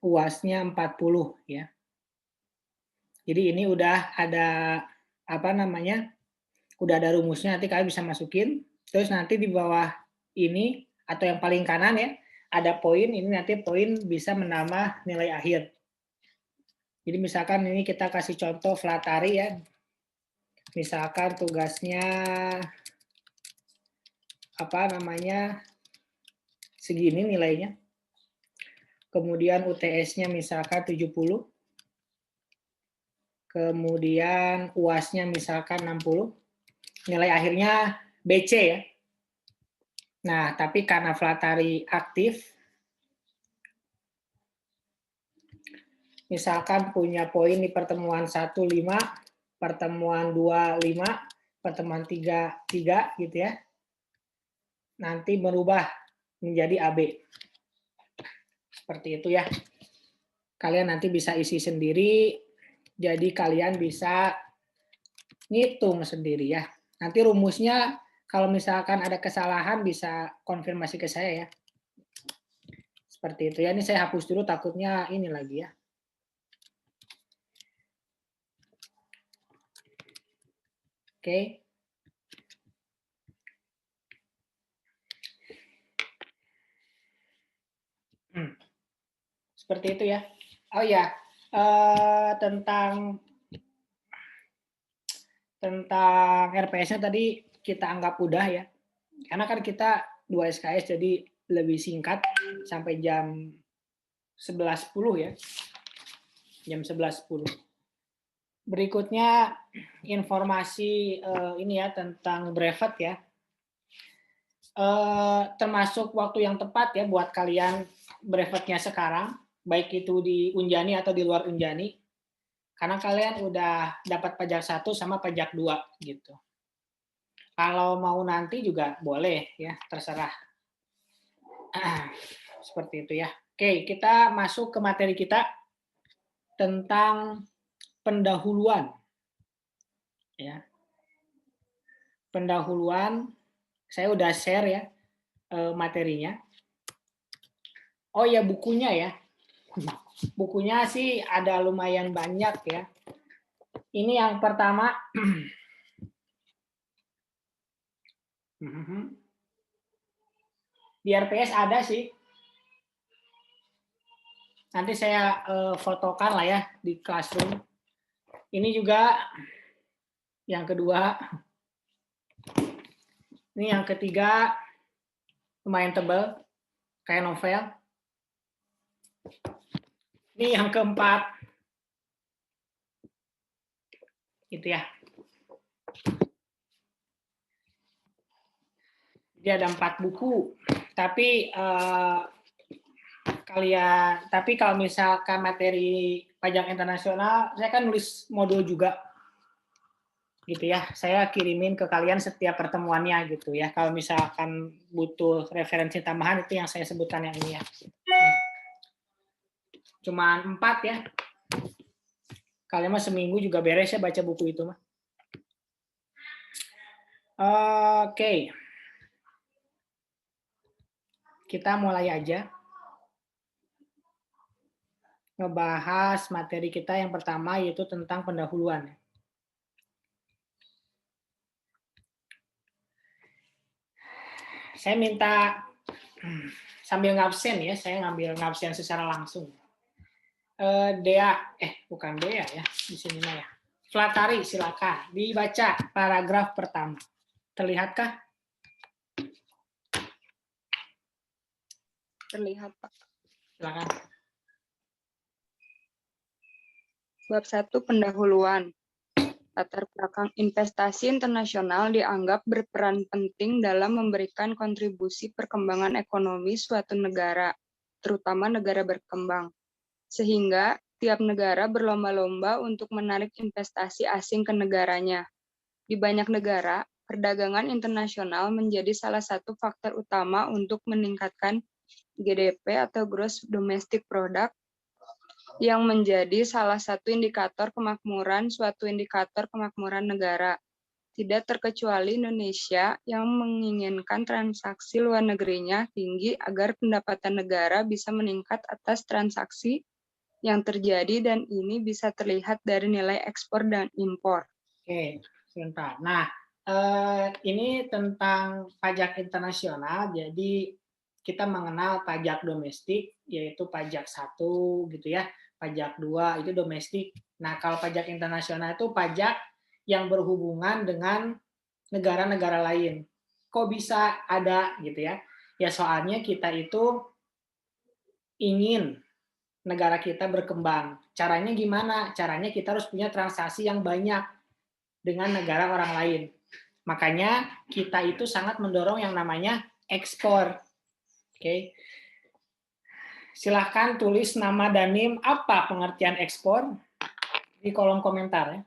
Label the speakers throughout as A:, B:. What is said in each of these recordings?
A: UAS-nya 40 ya. Jadi ini udah ada apa namanya? Udah ada rumusnya, nanti kalian bisa masukin. Terus nanti di bawah ini atau yang paling kanan ya, ada poin, ini nanti poin bisa menambah nilai akhir. Jadi misalkan ini kita kasih contoh Flatari ya. Misalkan tugasnya apa namanya? Segini nilainya. Kemudian UTS-nya misalkan 70. Kemudian UAS-nya misalkan 60. Nilai akhirnya BC ya. Nah, tapi karena Flatari aktif, misalkan punya poin di pertemuan 1, 5, pertemuan 2, 5, pertemuan 3, 3 gitu ya. Nanti berubah menjadi AB. Seperti itu ya. Kalian nanti bisa isi sendiri, jadi kalian bisa ngitung sendiri ya. Nanti rumusnya kalau misalkan ada kesalahan bisa konfirmasi ke saya ya. Seperti itu ya. Ini saya hapus dulu takutnya ini lagi ya. Oke. Seperti itu ya. Oh ya, tentang RPS-nya tadi kita anggap udah ya. Karena kan kita 2 SKS jadi lebih singkat sampai jam 11.10 ya. Jam 11.10. Berikutnya informasi ini ya tentang brevet ya. Termasuk waktu yang tepat ya buat kalian brevetnya sekarang, baik itu di Unjani atau di luar Unjani. Karena kalian udah dapat pajak 1 sama pajak 2 gitu. Kalau mau nanti juga boleh ya, terserah. Seperti itu ya. Oke, kita masuk ke materi kita tentang pendahuluan. Ya. Pendahuluan, saya udah share ya materinya. Oh ya, bukunya ya. Bukunya sih ada lumayan banyak ya. Ini yang pertama. Di RPS ada sih. Nanti saya fotokan lah ya di Classroom. Ini juga yang kedua. Ini yang ketiga, lumayan tebal, kayak novel. Ini yang keempat. Gitu ya. Jadi ada 4 buku. Tapi kalau misalkan materi pajak internasional, saya kan nulis modul juga. Gitu ya. Saya kirimin ke kalian setiap pertemuannya gitu ya. Kalau misalkan butuh referensi tambahan itu yang saya sebutkan yang ini ya. Cuman 4 ya. Kalian mah seminggu juga beres ya baca buku itu mah. Oke. Kita mulai aja. Ngebahas materi kita yang pertama yaitu tentang pendahuluan. Saya minta sambil ngabsen ya, saya ngambil ngabsen secara langsung. Bukan Dea ya, di sini ya. Flatari, silakan dibaca paragraf pertama. Terlihatkah?
B: Terlihat, Pak.
A: Silakan.
B: Bab 1 pendahuluan. Latar belakang investasi internasional dianggap berperan penting dalam memberikan kontribusi perkembangan ekonomi suatu negara, terutama negara berkembang. Sehingga tiap negara berlomba-lomba untuk menarik investasi asing ke negaranya. Di banyak negara, perdagangan internasional menjadi salah satu faktor utama untuk meningkatkan GDP atau Gross Domestic Product, yang menjadi salah satu indikator kemakmuran suatu indikator kemakmuran negara. Tidak terkecuali Indonesia yang menginginkan transaksi luar negerinya tinggi agar pendapatan negara bisa meningkat atas transaksi yang terjadi dan ini bisa terlihat dari nilai ekspor dan impor.
A: Oke, sebentar. Nah, ini tentang pajak internasional. Jadi kita mengenal pajak domestik, yaitu pajak 1 gitu ya, pajak 2 itu domestik. Nah, kalau pajak internasional itu pajak yang berhubungan dengan negara-negara lain. Kok bisa ada gitu ya? Ya soalnya kita itu ingin negara kita berkembang. Caranya gimana? Caranya kita harus punya transaksi yang banyak dengan negara orang lain. Makanya kita itu sangat mendorong yang namanya ekspor. Oke. Silahkan tulis nama dan NIM apa pengertian ekspor di kolom komentar ya.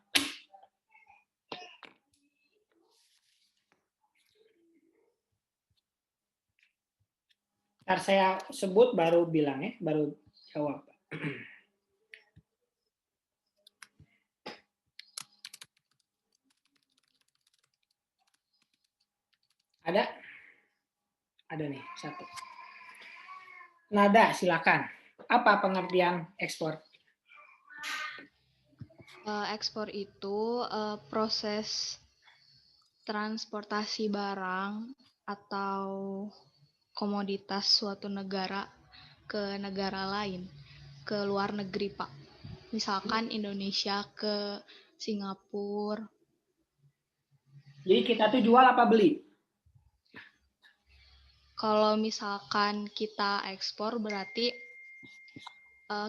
A: Ntar saya sebut baru bilang ya, baru jawab. Ada? Ada nih, satu. Nada, silakan. Apa pengertian ekspor?
C: Ekspor itu proses transportasi barang atau komoditas suatu negara ke negara lain, ke luar negeri, Pak. Misalkan Indonesia ke Singapura.
A: Jadi kita tuh jual apa beli?
C: Kalau misalkan kita ekspor berarti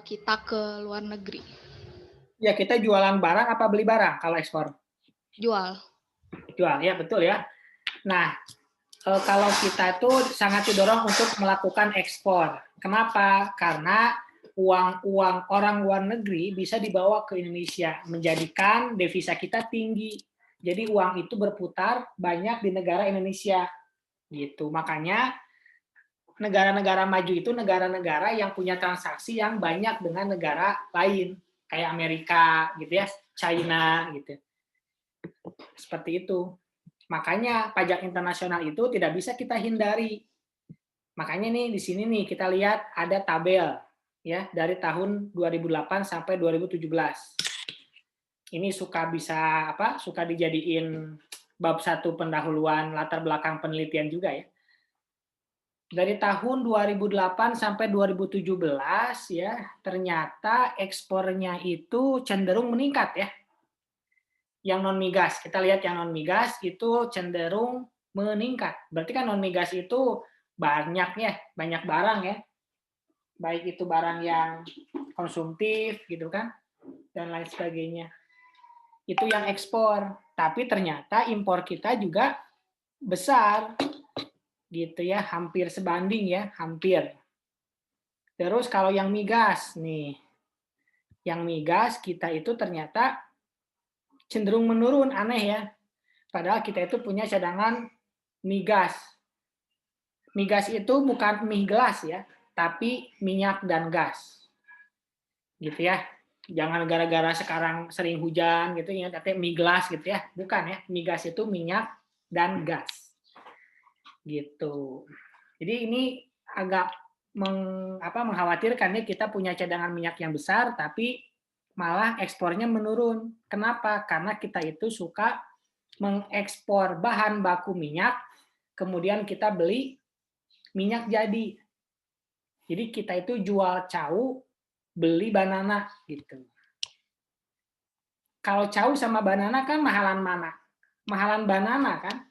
C: kita ke luar negeri.
A: Ya kita jualan barang apa beli barang kalau ekspor?
C: Jual.
A: Jual, ya betul ya. Nah, kalau kita itu sangat didorong untuk melakukan ekspor. Kenapa? Karena uang orang luar negeri bisa dibawa ke Indonesia, menjadikan devisa kita tinggi. Jadi uang itu berputar banyak di negara Indonesia. Gitu. Makanya negara-negara maju itu negara-negara yang punya transaksi yang banyak dengan negara lain, kayak Amerika gitu ya, China gitu. Seperti itu. Makanya pajak internasional itu tidak bisa kita hindari. Makanya nih di sini nih kita lihat ada tabel ya dari tahun 2008 sampai 2017. Ini suka bisa suka dijadiin bab 1 pendahuluan latar belakang penelitian juga ya. Dari tahun 2008 sampai 2017 ya, ternyata ekspornya itu cenderung meningkat ya. Yang non migas, kita lihat yang non migas itu cenderung meningkat. Berarti kan non migas itu banyak ya, banyak barang ya. Baik itu barang yang konsumtif gitu kan dan lain sebagainya. Itu yang ekspor, tapi ternyata impor kita juga besar gitu ya, hampir sebanding ya, hampir. Terus kalau yang migas nih, yang migas kita itu ternyata cenderung menurun, aneh ya. Padahal kita itu punya cadangan migas. Migas itu bukan mie gelas ya, tapi minyak dan gas. Gitu ya. Jangan gara-gara sekarang sering hujan gitu ya, tapi mie gelas gitu ya. Bukan ya, migas itu minyak dan gas. Gitu. Jadi ini agak mengkhawatirkan ya, kita punya cadangan minyak yang besar tapi malah ekspornya menurun. Kenapa? Karena kita itu suka mengekspor bahan baku minyak, kemudian kita beli minyak jadi. Jadi kita itu jual cau, beli banana gitu. Kalau cau sama banana kan mahalan mana? Mahalan banana kan?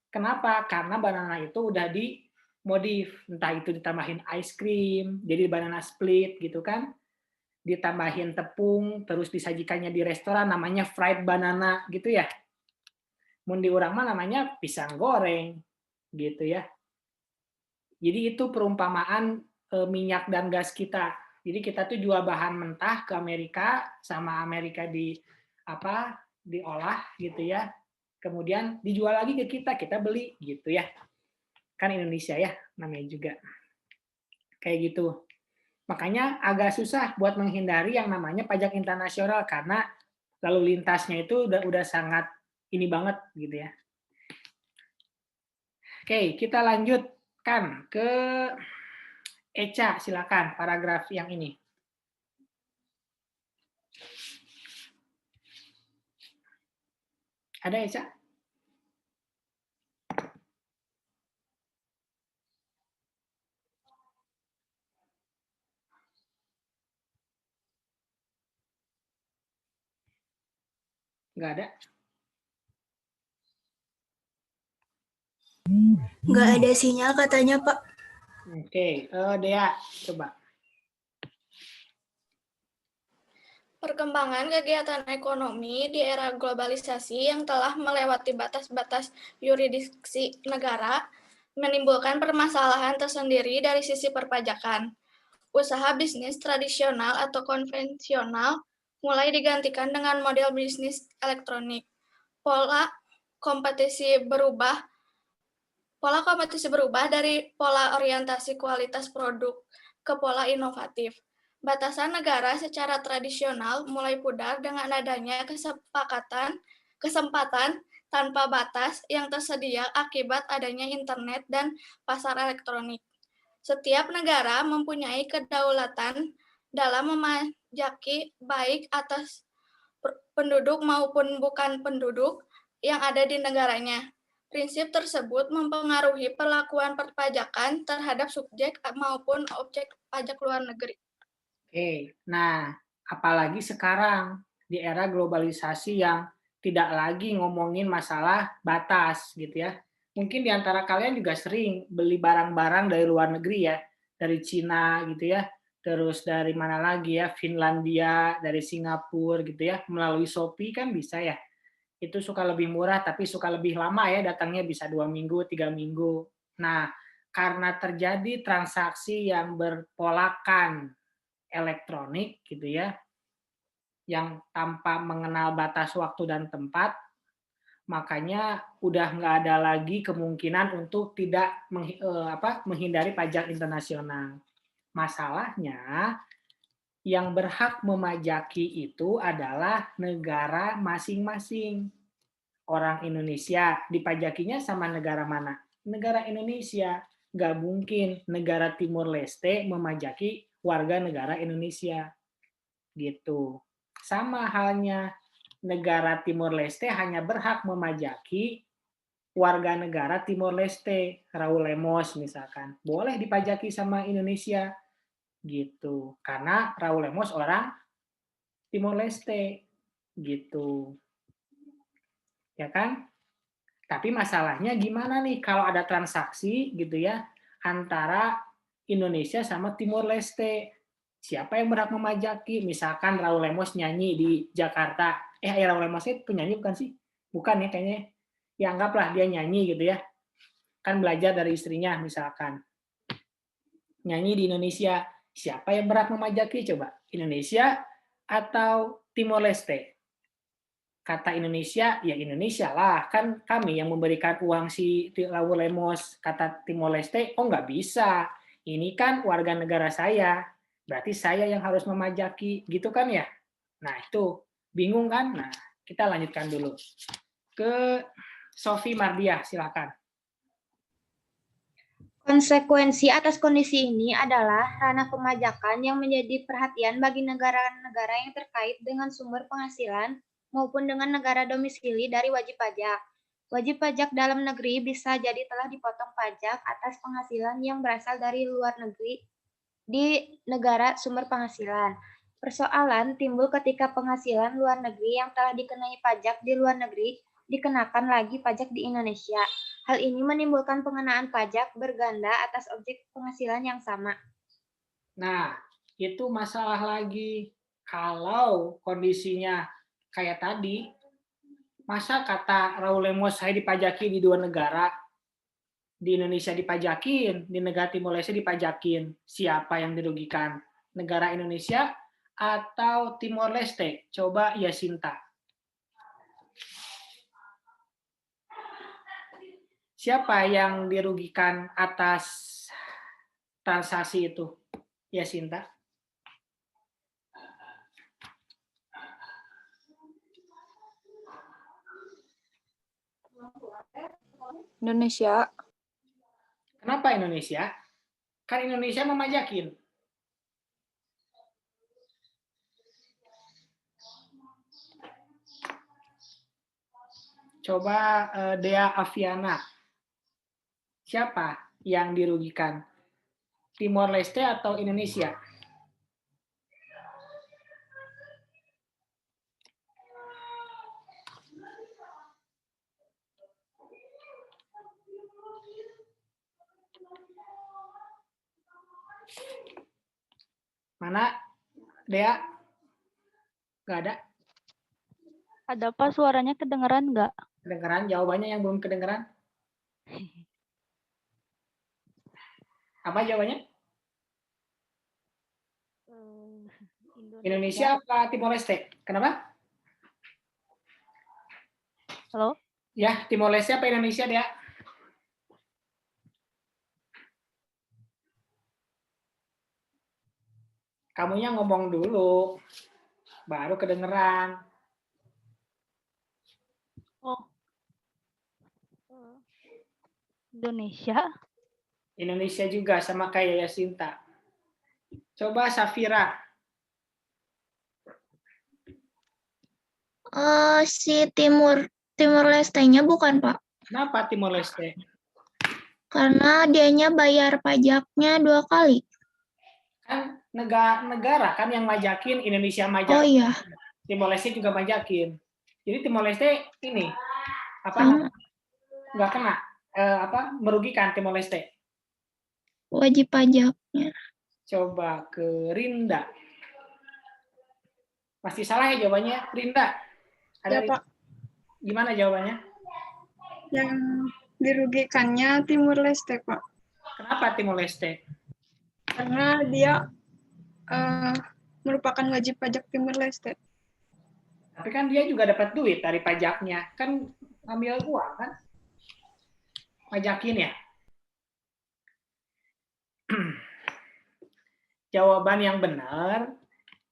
A: Kenapa? Karena banana itu udah dimodif, entah itu ditambahin ice cream, jadi banana split gitu kan, ditambahin tepung, terus disajikannya di restoran namanya fried banana gitu ya. Mun di urang mah namanya pisang goreng gitu ya. Jadi itu perumpamaan minyak dan gas kita. Jadi kita tuh jual bahan mentah ke Amerika, sama Amerika diolah gitu ya. Kemudian dijual lagi ke kita beli gitu ya. Kan Indonesia ya namanya juga. Kayak gitu. Makanya agak susah buat menghindari yang namanya pajak internasional karena lalu lintasnya itu udah sangat ini banget gitu ya. Oke, kita lanjutkan ke Eca, silakan paragraf yang ini. Ada Eca? Nggak ada?
D: Nggak ada sinyal katanya, Pak.
A: Oke, Dea, coba.
E: Perkembangan kegiatan ekonomi di era globalisasi yang telah melewati batas-batas yurisdiksi negara menimbulkan permasalahan tersendiri dari sisi perpajakan. Usaha bisnis tradisional atau konvensional mulai digantikan dengan model bisnis elektronik. Pola kompetisi berubah dari pola orientasi kualitas produk ke pola inovatif. Batasan negara secara tradisional mulai pudar dengan adanya kesempatan tanpa batas yang tersedia akibat adanya internet dan pasar elektronik. Setiap negara mempunyai kedaulatan dalam memajaki baik atas penduduk maupun bukan penduduk yang ada di negaranya. Prinsip tersebut mempengaruhi perlakuan perpajakan terhadap subjek maupun objek pajak luar negeri.
A: Oke, nah apalagi sekarang di era globalisasi yang tidak lagi ngomongin masalah batas gitu ya. Mungkin di antara kalian juga sering beli barang-barang dari luar negeri ya, dari Cina gitu ya, terus dari mana lagi ya, Finlandia, dari Singapura gitu ya, melalui Shopee kan bisa ya. Itu suka lebih murah tapi suka lebih lama ya, datangnya bisa 2 minggu, 3 minggu. Nah, karena terjadi transaksi yang berpolakan elektronik gitu ya, yang tanpa mengenal batas waktu dan tempat, makanya udah nggak ada lagi kemungkinan untuk tidak menghindari pajak internasional. Masalahnya, yang berhak memajaki itu adalah negara masing-masing. Orang Indonesia dipajakinya sama negara mana? Negara Indonesia. Nggak mungkin negara Timur Leste memajaki warga negara Indonesia. Gitu. Sama halnya negara Timur Leste hanya berhak memajaki warga negara Timor Leste, Raul Lemos misalkan. Boleh dipajaki sama Indonesia gitu. Karena Raul Lemos orang Timor Leste gitu. Ya kan? Tapi masalahnya gimana nih kalau ada transaksi gitu ya antara Indonesia sama Timor Leste? Siapa yang berhak memajaki? Misalkan Raul Lemos nyanyi di Jakarta. Raul Lemos itu penyanyi bukan sih? Bukan ya kayaknya. Ya anggaplah dia nyanyi gitu ya. Kan belajar dari istrinya misalkan. Nyanyi di Indonesia. Siapa yang berhak memajaki coba? Indonesia atau Timor Leste? Kata Indonesia, ya Indonesia lah. Kan kami yang memberikan uang si Raul Lemos. Kata Timor Leste, oh nggak bisa. Ini kan warga negara saya. Berarti saya yang harus memajaki. Gitu kan ya? Nah itu, bingung kan? Nah, kita lanjutkan dulu. Ke Sofi Mardiah, silakan.
F: Konsekuensi atas kondisi ini adalah ranah pemajakan yang menjadi perhatian bagi negara-negara yang terkait dengan sumber penghasilan maupun dengan negara domisili dari wajib pajak. Wajib pajak dalam negeri bisa jadi telah dipotong pajak atas penghasilan yang berasal dari luar negeri di negara sumber penghasilan. Persoalan timbul ketika penghasilan luar negeri yang telah dikenai pajak di luar negeri dikenakan lagi pajak di Indonesia. Hal ini menimbulkan pengenaan pajak berganda atas objek penghasilan yang sama.
A: Nah, itu masalah lagi. Kalau kondisinya kayak tadi, masa kata Raul Lemos saya dipajaki di dua negara, di Indonesia dipajakin, di negara Timor Leste dipajakin. Siapa yang dirugikan? Negara Indonesia atau Timor Leste? Coba Yasinta. Siapa yang dirugikan atas transaksi itu? Yasinta.
B: Indonesia.
A: Kenapa Indonesia? Kan Indonesia memajakin. Coba Dea Aviana. Siapa yang dirugikan? Timor Leste atau Indonesia? Mana? Dea? Nggak ada?
G: Ada Pak, suaranya kedengeran nggak?
A: Kedengeran? Jawabannya yang belum kedengeran? Apa jawabannya? Indonesia apa Timor Leste? Kenapa?
G: Halo?
A: Ya, Timor Leste apa Indonesia, Dea? Kamunya ngomong dulu, baru kedengeran.
G: Oh. Indonesia.
A: Indonesia juga, sama kayak Yasinta. Coba Safira.
D: Si Timur Leste-nya bukan, Pak.
A: Kenapa Timor Leste?
D: Karena dianya bayar pajaknya 2 kali.
A: Kan negara kan yang majakin, Indonesia majakin.
D: Oh iya.
A: Timor Leste juga majakin. Jadi Timor Leste ini nggak kena merugikan Timor Leste.
D: Wajib pajaknya.
A: Coba ke Rinda. Pasti salah ya jawabannya, Rinda. Ada
H: Ya, Pak.
A: Gimana jawabannya?
H: Yang dirugikannya Timur Leste, Pak.
A: Kenapa Timor Leste?
H: Karena dia merupakan wajib pajak Timur Leste.
A: Tapi kan dia juga dapat duit dari pajaknya. Kan ambil uang kan? Pajakin ya? Jawaban yang benar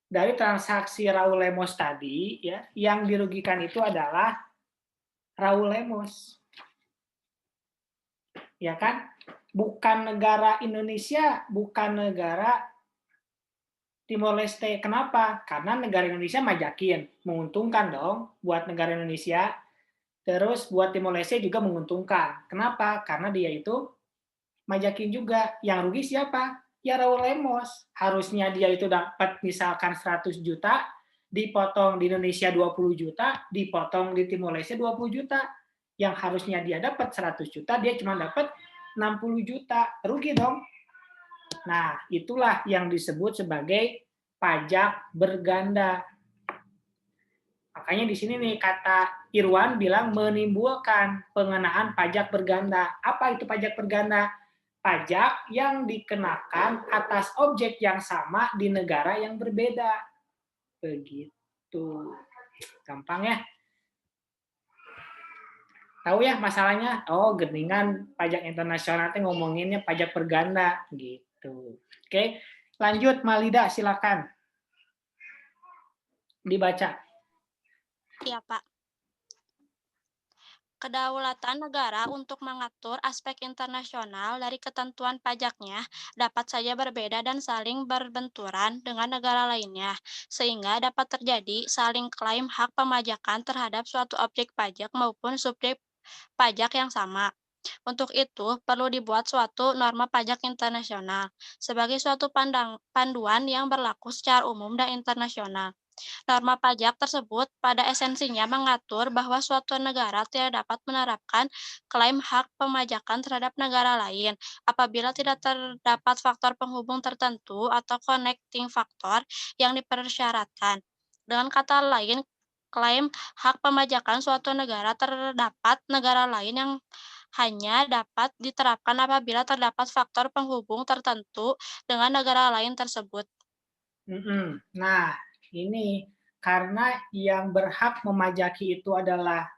A: dari transaksi Raul Lemos tadi ya, yang dirugikan itu adalah Raul Lemos. Ya kan? Bukan negara Indonesia, bukan negara Timor Leste. Kenapa? Karena negara Indonesia majakin, menguntungkan dong buat negara Indonesia. Terus buat Timor Leste juga menguntungkan. Kenapa? Karena dia itu majakin juga. Yang rugi siapa? Ya Raul Lemos. Harusnya dia itu dapat misalkan 100 juta, dipotong di Indonesia 20 juta, dipotong di Timor Leste 20 juta. Yang harusnya dia dapat 100 juta, dia cuma dapat 60 juta. Rugi dong. Nah, itulah yang disebut sebagai pajak berganda. Makanya di sini nih kata Irwan bilang menimbulkan pengenaan pajak berganda. Apa itu pajak berganda? Pajak yang dikenakan atas objek yang sama di negara yang berbeda. Begitu. Gampang ya? Tahu ya masalahnya? Oh, geningan pajak internasional itu ngomonginnya pajak berganda gitu. Oke, lanjut Malida silakan. Dibaca.
I: Iya, Pak. Kedaulatan negara untuk mengatur aspek internasional dari ketentuan pajaknya dapat saja berbeda dan saling berbenturan dengan negara lainnya, sehingga dapat terjadi saling klaim hak pemajakan terhadap suatu objek pajak maupun subjek pajak yang sama. Untuk itu, perlu dibuat suatu norma pajak internasional sebagai suatu panduan yang berlaku secara umum dan internasional. Norma pajak tersebut pada esensinya mengatur bahwa suatu negara tidak dapat menerapkan klaim hak pemajakan terhadap negara lain apabila tidak terdapat faktor penghubung tertentu atau connecting factor yang dipersyaratkan. Dengan kata lain, klaim hak pemajakan suatu negara terdapat negara lain yang hanya dapat diterapkan apabila terdapat faktor penghubung tertentu dengan negara lain tersebut.
A: Nah, ini karena yang berhak memajaki itu adalah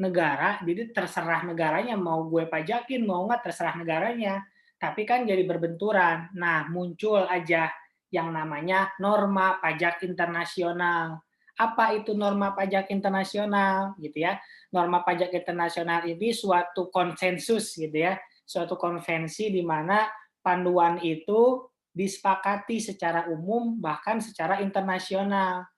A: negara, jadi terserah negaranya mau gue pajakin, mau nggak terserah negaranya. Tapi kan jadi berbenturan. Nah, muncul aja yang namanya norma pajak internasional. Apa itu norma pajak internasional gitu ya? Norma pajak internasional ini suatu konsensus gitu ya, suatu konvensi di mana panduan itu disepakati secara umum bahkan secara internasional.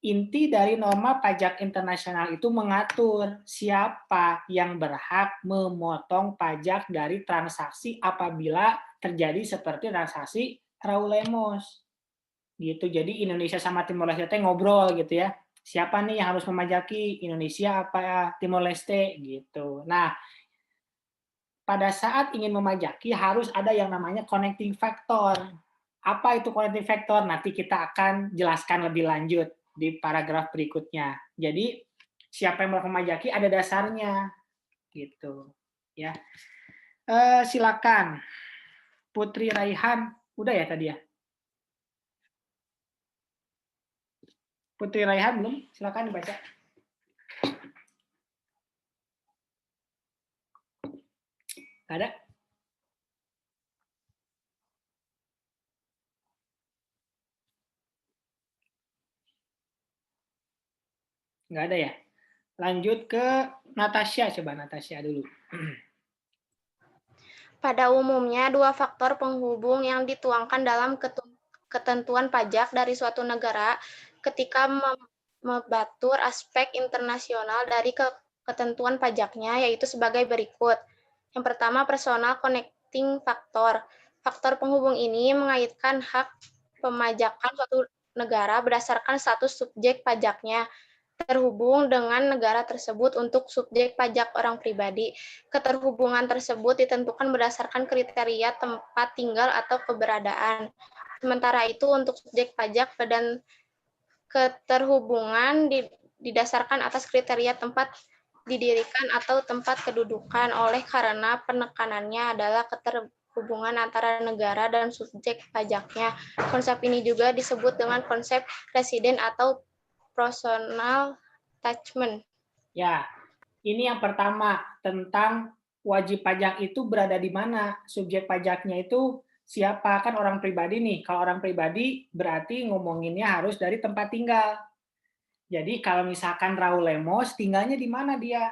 A: inti dari norma pajak internasional itu mengatur siapa yang berhak memotong pajak dari transaksi apabila terjadi seperti transaksi Raul Lemos. Gitu. Jadi Indonesia sama Timor Leste ngobrol gitu ya. Siapa nih yang harus memajaki, Indonesia apa Timor Leste gitu. Nah, pada saat ingin memajaki harus ada yang namanya connecting factor. Apa itu connecting factor? Nanti kita akan jelaskan lebih lanjut di paragraf berikutnya. Jadi siapa yang mau memajaki ada dasarnya, gitu. Ya, silakan, Putri Raihan, udah ya tadi ya? Putri Raihan belum? Silakan dibaca. Nggak ada? Nggak ada ya? Lanjut ke Natasha, coba Natasha dulu.
F: Pada umumnya, dua faktor penghubung yang dituangkan dalam ketentuan pajak dari suatu negara ketika membatur aspek internasional dari ketentuan pajaknya, yaitu sebagai berikut. Yang pertama, personal connecting factor. Faktor penghubung ini mengaitkan hak pemajakan suatu negara berdasarkan status subjek pajaknya terhubung dengan negara tersebut untuk subjek pajak orang pribadi. Keterhubungan tersebut ditentukan berdasarkan kriteria tempat tinggal atau keberadaan. Sementara itu untuk subjek pajak dan keterhubungan didasarkan atas kriteria tempat didirikan atau tempat kedudukan oleh karena penekanannya adalah keterhubungan antara negara dan subjek pajaknya. Konsep ini juga disebut dengan konsep residen atau personal attachment.
A: Ya, ini yang pertama tentang wajib pajak itu berada di mana, subjek pajaknya itu siapa, kan orang pribadi nih. Kalau orang pribadi berarti ngomonginnya harus dari tempat tinggal. Jadi kalau misalkan Raul Lemos tinggalnya di mana dia?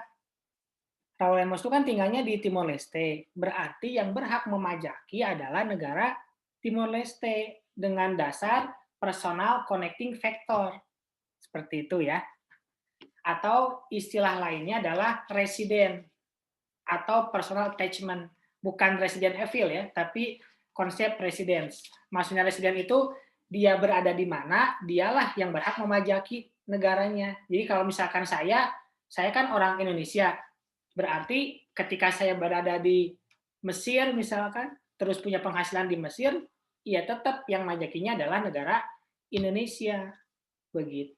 A: Raul Lemos itu kan tinggalnya di Timor Leste. Berarti yang berhak memajaki adalah negara Timor Leste dengan dasar personal connecting factor. Seperti itu ya. Atau istilah lainnya adalah resident atau personal attachment. Bukan resident evil ya, tapi konsep residence. Maksudnya resident itu dia berada di mana, dialah yang berhak memajaki negaranya. Jadi kalau misalkan saya kan orang Indonesia, berarti ketika saya berada di Mesir misalkan, terus punya penghasilan di Mesir, ya tetap yang majakinya adalah negara Indonesia. Begitu.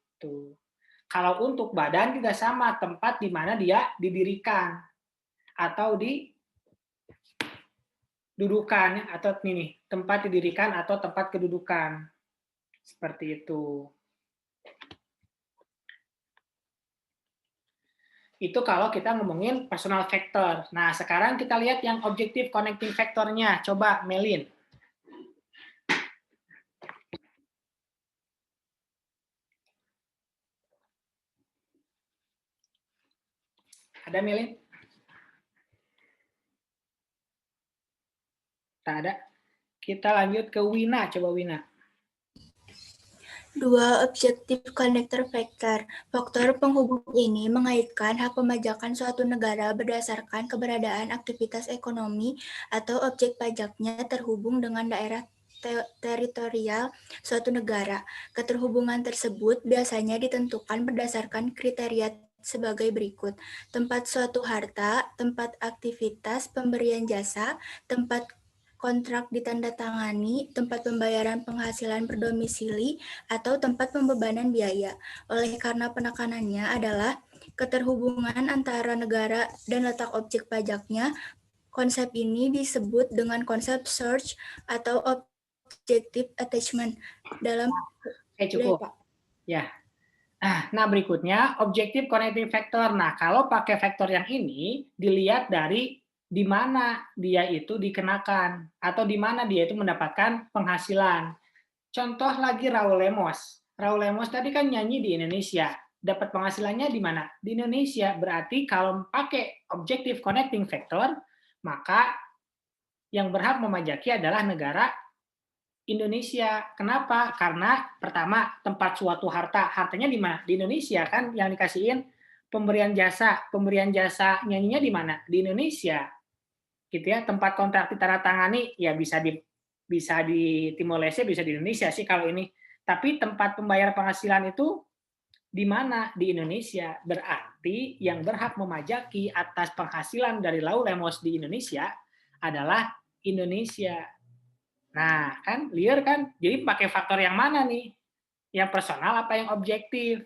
A: Kalau untuk badan juga sama, tempat di mana dia didirikan atau didudukan, atau ini tempat didirikan atau tempat kedudukan. Seperti itu. Itu kalau kita ngomongin personal factor. Nah, sekarang kita lihat yang objective connecting factor-nya. Coba Melin. Ada Melin? Tak ada. Kita lanjut ke Wina. Coba Wina.
J: Dua objektif connector factor. Faktor penghubung ini mengaitkan hak pemajakan suatu negara berdasarkan keberadaan aktivitas ekonomi atau objek pajaknya terhubung dengan daerah teritorial suatu negara. Keterhubungan tersebut biasanya ditentukan berdasarkan kriteria sebagai berikut: tempat suatu harta, tempat aktivitas pemberian jasa, tempat kontrak ditandatangani, tempat pembayaran penghasilan berdomisili, atau tempat pembebanan biaya. Oleh karena penekanannya adalah keterhubungan antara negara dan letak objek pajaknya, konsep ini disebut dengan konsep search atau objective attachment dalam
A: cukup. Ya. Nah, berikutnya objective connecting factor. Nah, kalau pakai faktor yang ini dilihat dari di mana dia itu dikenakan atau di mana dia itu mendapatkan penghasilan. Contoh lagi Raul Lemos. Raul Lemos tadi kan nyanyi di Indonesia. Dapat penghasilannya di mana? Di Indonesia. Berarti kalau pakai objective connecting factor, maka yang berhak memajaki adalah negara Indonesia. Kenapa? Karena pertama tempat suatu harta, hartanya di mana? Di Indonesia kan yang dikasihin pemberian jasa nyanyinya di mana? Di Indonesia. Gitu ya. Tempat kontrak ditandatangani ya bisa di Timor Leste, bisa di Indonesia sih kalau ini. Tapi tempat pembayar penghasilan itu di mana? Di Indonesia. Berarti yang berhak memajaki atas penghasilan dari Lau Lemos di Indonesia adalah Indonesia. Nah, kan liar kan? Jadi pakai faktor yang mana nih? Yang personal apa yang objektif?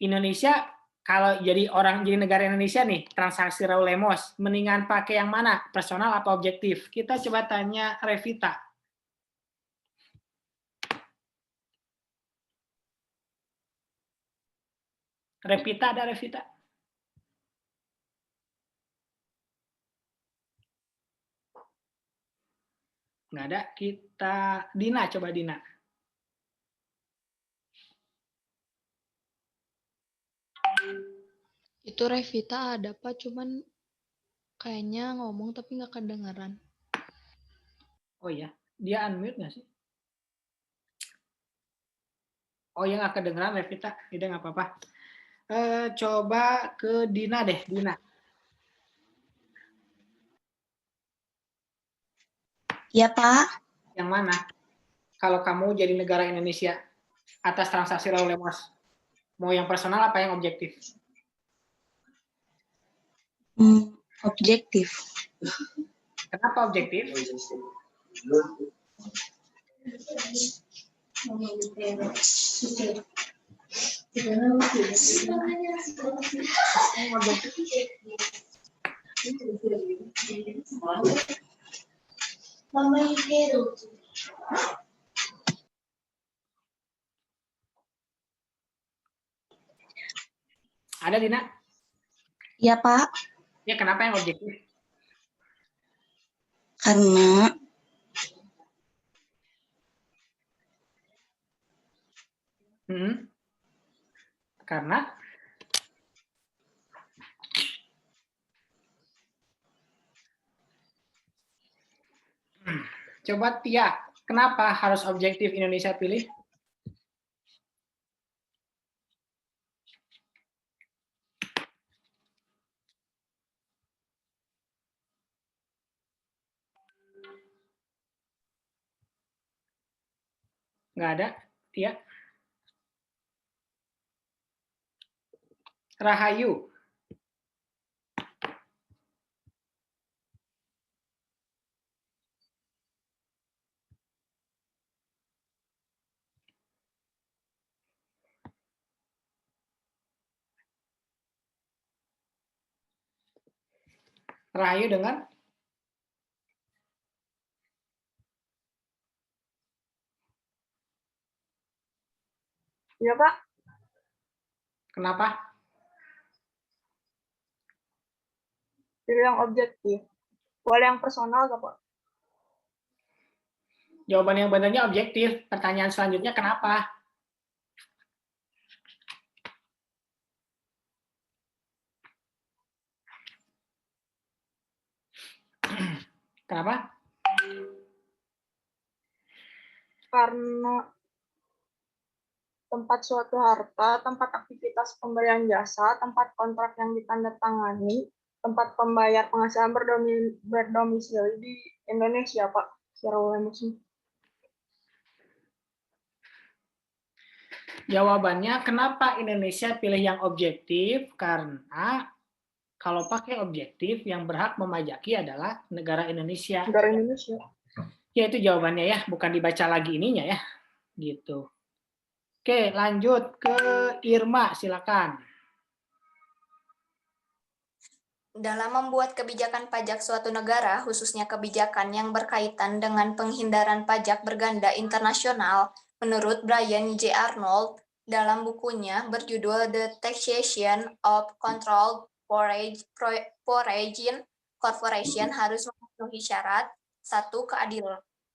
A: Indonesia, kalau jadi negara Indonesia nih, transaksi Raul Lemos, mendingan pakai yang mana? Personal apa objektif? Kita coba tanya Revita. Revita ada Revita? Nggak ada. Kita Dina, coba Dina.
C: Itu Revita ada Pak, cuman kayaknya ngomong tapi nggak kedengeran.
A: Oh iya, dia unmute nggak sih? Oh ya, nggak kedengeran Revita, tidak nggak apa-apa. Coba ke Dina deh, Dina.
D: Ya, Pak.
A: Yang mana? Kalau kamu jadi negara Indonesia atas transaksi Raul Lemos, mau yang personal apa yang objektif?
D: Objektif.
A: Kenapa objektif? Ada Dina?
D: Ya, Pak.
A: Ya, kenapa yang objektif?
D: Karena
A: Karena coba Tia, kenapa harus objektif Indonesia pilih? Nggak ada, Tia. Rahayu. Rahayu dengan?
H: Iya, Pak.
A: Kenapa?
H: Pilih yang objektif. Boleh yang personal nggak, Pak?
A: Jawaban yang benarnya objektif. Pertanyaan selanjutnya kenapa? Kenapa?
H: Karena tempat suatu harta, tempat aktivitas pemberian jasa, tempat kontrak yang ditandatangani, tempat pembayar penghasilan berdomisili di Indonesia, Pak. Secara umum.
A: Jawabannya kenapa Indonesia pilih yang objektif? Karena kalau pakai objektif yang berhak memajaki adalah negara Indonesia.
H: Negara Indonesia.
A: Ya itu jawabannya ya, bukan dibaca lagi ininya ya. Gitu. Oke, lanjut ke Irma, silakan.
K: Dalam membuat kebijakan pajak suatu negara, khususnya kebijakan yang berkaitan dengan penghindaran pajak berganda internasional, menurut Brian J. Arnold, dalam bukunya berjudul The Taxation of Controlled Foreign Corporation harus memenuhi syarat 1.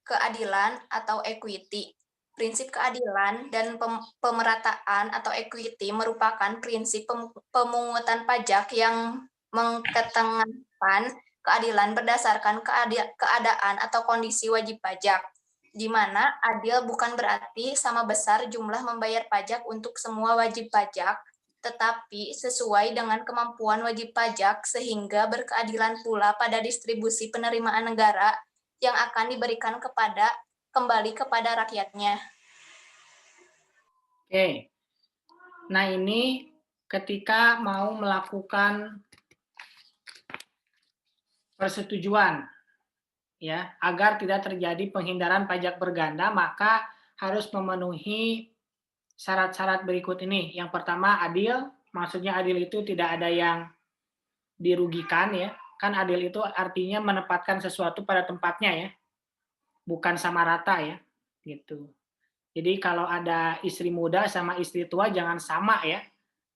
K: Keadilan atau equity. Prinsip keadilan dan pemerataan atau equity merupakan prinsip pemungutan pajak yang mengedepankan keadilan berdasarkan keadaan atau kondisi wajib pajak. di mana adil bukan berarti sama besar jumlah membayar pajak untuk semua wajib pajak, tetapi sesuai dengan kemampuan wajib pajak sehingga berkeadilan pula pada distribusi penerimaan negara yang akan diberikan kembali kepada rakyatnya.
A: Oke. Nah, ini ketika mau melakukan persetujuan ya, agar tidak terjadi penghindaran pajak berganda, maka harus memenuhi syarat-syarat berikut ini. Yang pertama, adil. Maksudnya adil itu tidak ada yang dirugikan ya. Kan adil itu artinya menempatkan sesuatu pada tempatnya ya. Bukan sama rata ya. Gitu. Jadi kalau ada istri muda sama istri tua jangan sama ya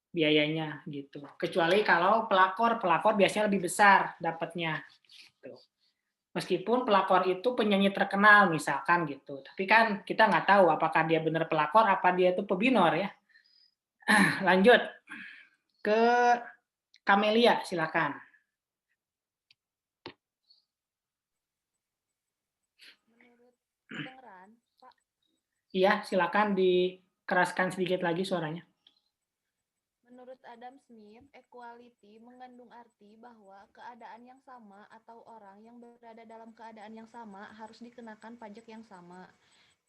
A: biayanya gitu. Kecuali kalau pelakor biasanya lebih besar dapatnya. Gitu. Meskipun pelakor itu penyanyi terkenal misalkan gitu. Tapi kan kita nggak tahu apakah dia benar pelakor, apa dia itu pebinor ya. Lanjut ke Kamelia, silakan.
C: Menurut kedengeran, Pak?
A: Iya, silakan dikeraskan sedikit lagi suaranya.
C: Menurut Adam Smith, equality mengandung arti bahwa keadaan yang sama atau orang yang berada dalam keadaan yang sama harus dikenakan pajak yang sama.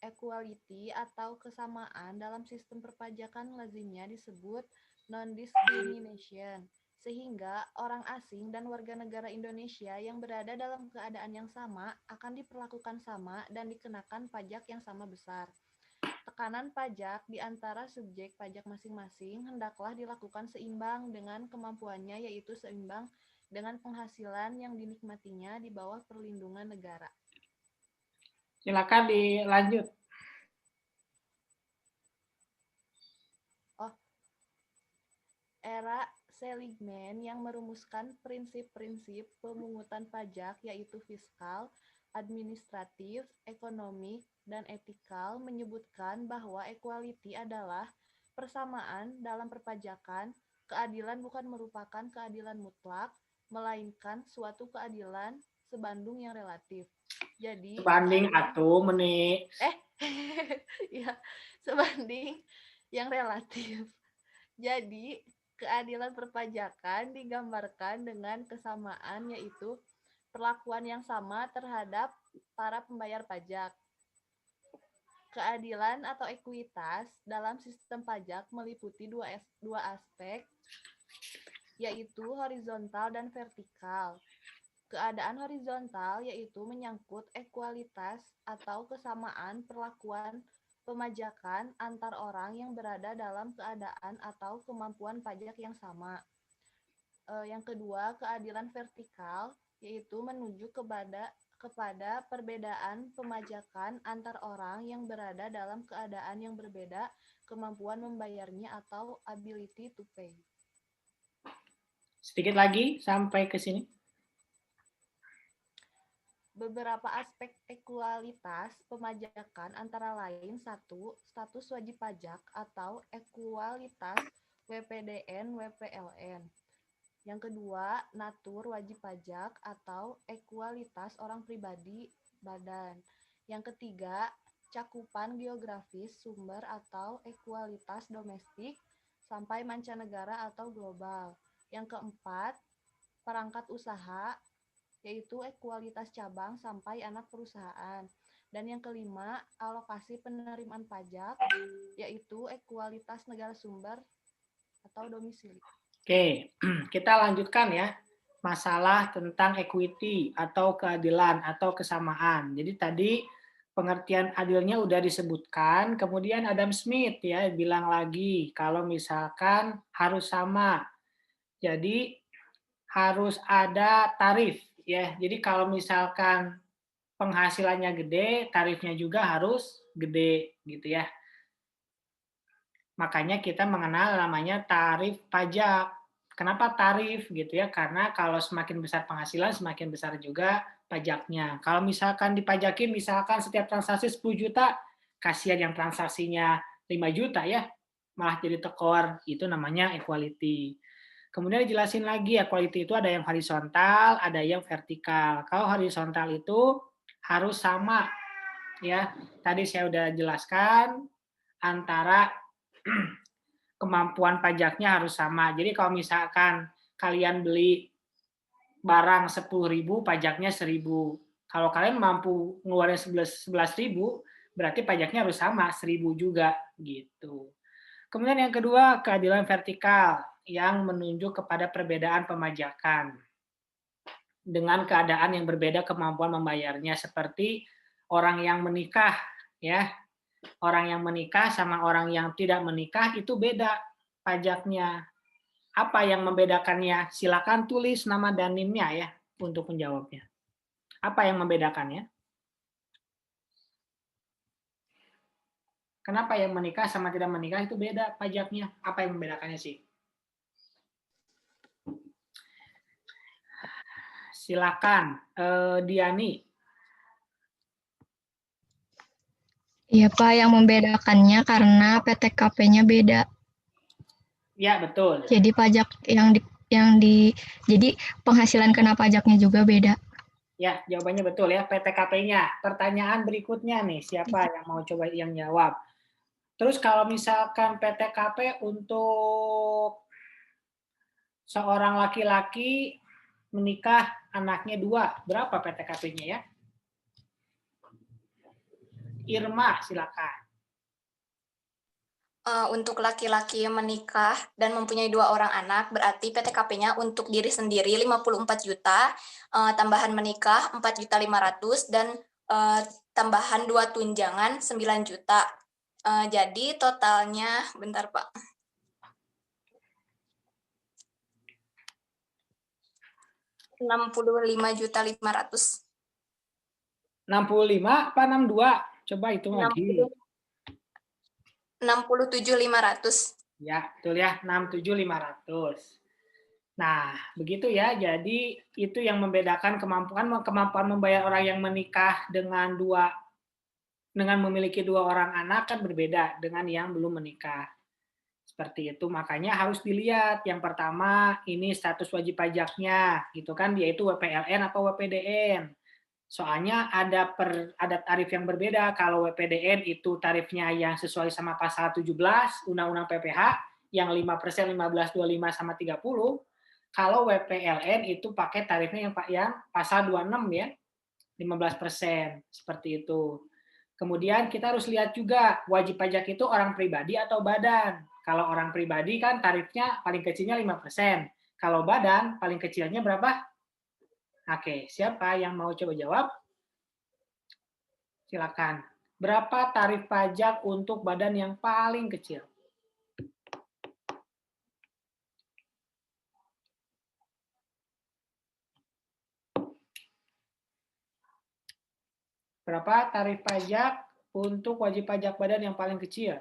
C: Equality atau kesamaan dalam sistem perpajakan lazimnya disebut non-discrimination, sehingga orang asing dan warga negara Indonesia yang berada dalam keadaan yang sama akan diperlakukan sama dan dikenakan pajak yang sama besar. Tekanan pajak di antara subjek pajak masing-masing hendaklah dilakukan seimbang dengan kemampuannya, yaitu seimbang dengan penghasilan yang dinikmatinya di bawah perlindungan negara.
A: Silakan dilanjut.
C: Era Seligman yang merumuskan prinsip-prinsip pemungutan pajak yaitu fiskal, administratif, ekonomik, dan etikal menyebutkan bahwa equality adalah persamaan dalam perpajakan. Keadilan bukan merupakan keadilan mutlak, melainkan suatu keadilan sebanding yang relatif. Jadi
A: sebanding atau menit.
C: ya, sebanding yang relatif. Jadi keadilan perpajakan digambarkan dengan kesamaan, yaitu perlakuan yang sama terhadap para pembayar pajak. Keadilan atau ekuitas dalam sistem pajak meliputi dua aspek, yaitu horizontal dan vertikal. Keadaan horizontal yaitu menyangkut ekualitas atau kesamaan perlakuan pemajakan antar orang yang berada dalam keadaan atau kemampuan pajak yang sama. Yang kedua, keadilan vertikal yaitu menuju kepada perbedaan pemajakan antar orang yang berada dalam keadaan yang berbeda, kemampuan membayarnya atau ability to pay.
A: Sedikit lagi sampai ke sini.
C: Beberapa aspek ekualitas pemajakan antara lain: 1. Status wajib pajak atau ekualitas WPDN WPLN. Yang kedua, natur wajib pajak atau ekualitas orang pribadi badan. Yang ketiga, cakupan geografis sumber atau ekualitas domestik sampai mancanegara atau global. Yang keempat, perangkat usaha yaitu ekualitas cabang sampai anak perusahaan. Dan yang kelima, alokasi penerimaan pajak, yaitu ekualitas negara sumber atau domisili.
A: Oke, kita lanjutkan ya. Masalah tentang equity atau keadilan atau kesamaan. Jadi tadi pengertian adilnya udah disebutkan, kemudian Adam Smith ya bilang lagi kalau misalkan harus sama. Jadi harus ada tarif ya. Jadi kalau misalkan penghasilannya gede, tarifnya juga harus gede gitu ya. Makanya kita mengenal namanya tarif pajak. Kenapa tarif gitu ya? Karena kalau semakin besar penghasilan, semakin besar juga pajaknya. Kalau misalkan dipajakin, misalkan setiap transaksi 10 juta, kasihan yang transaksinya 5 juta ya, malah jadi tekor. Itu namanya equality. Kemudian dijelasin lagi, equality itu ada yang horizontal, ada yang vertikal. Kalau horizontal itu harus sama ya. Tadi saya udah jelaskan antara kemampuan pajaknya harus sama. Jadi kalau misalkan kalian beli barang 10.000, pajaknya 1.000. Kalau kalian mampu ngeluarin 11.000, berarti pajaknya harus sama 1.000 juga gitu. Kemudian yang kedua, keadilan vertikal yang menunjuk kepada perbedaan pemajakan dengan keadaan yang berbeda kemampuan membayarnya, seperti orang yang menikah, ya. Orang yang menikah sama orang yang tidak menikah itu beda pajaknya. Apa yang membedakannya? Silakan tulis nama dan NIM-nya ya untuk menjawabnya. Apa yang membedakannya? Kenapa yang menikah sama tidak menikah itu beda pajaknya? Apa yang membedakannya sih? Silakan, Diani.
L: Iya Pak, yang membedakannya karena PTKP-nya beda.
A: Ya betul.
L: Jadi pajak jadi penghasilan kena pajaknya juga beda.
A: Ya, jawabannya betul ya, PTKP-nya. Pertanyaan berikutnya nih, siapa yang mau coba yang jawab? Terus kalau misalkan PTKP untuk seorang laki-laki menikah anaknya 2, berapa PTKP-nya ya? Irma, silakan.
K: Untuk laki-laki yang menikah dan mempunyai 2 orang anak, berarti PTKP-nya untuk diri sendiri 54 juta, tambahan menikah 4.500.000 dan tambahan 2 tunjangan 9 juta. Jadi totalnya, bentar Pak. 65.500.000.
A: 65 apa 62? Coba hitung lagi.
K: 67.500.
A: Ya, betul ya, 67.500. Nah, begitu ya. Jadi itu yang membedakan kemampuan membayar orang yang menikah dengan memiliki 2 orang anak kan berbeda dengan yang belum menikah. Seperti itu, makanya harus dilihat. Yang pertama, ini status wajib pajaknya, gitu kan, yaitu WPLN atau WPDN. Soalnya ada tarif yang berbeda. Kalau WPDN itu tarifnya yang sesuai sama pasal 17 Undang-Undang PPH yang 5%, 15, 25 sama 30. Kalau WPLN itu pakai tarifnya yang pasal 26 ya, 15%, seperti itu. Kemudian kita harus lihat juga wajib pajak itu orang pribadi atau badan. Kalau orang pribadi kan tarifnya paling kecilnya 5%. Kalau badan paling kecilnya berapa? Oke, siapa yang mau coba jawab? Silakan. Berapa tarif pajak untuk badan yang paling kecil? Berapa tarif pajak untuk wajib pajak badan yang paling kecil?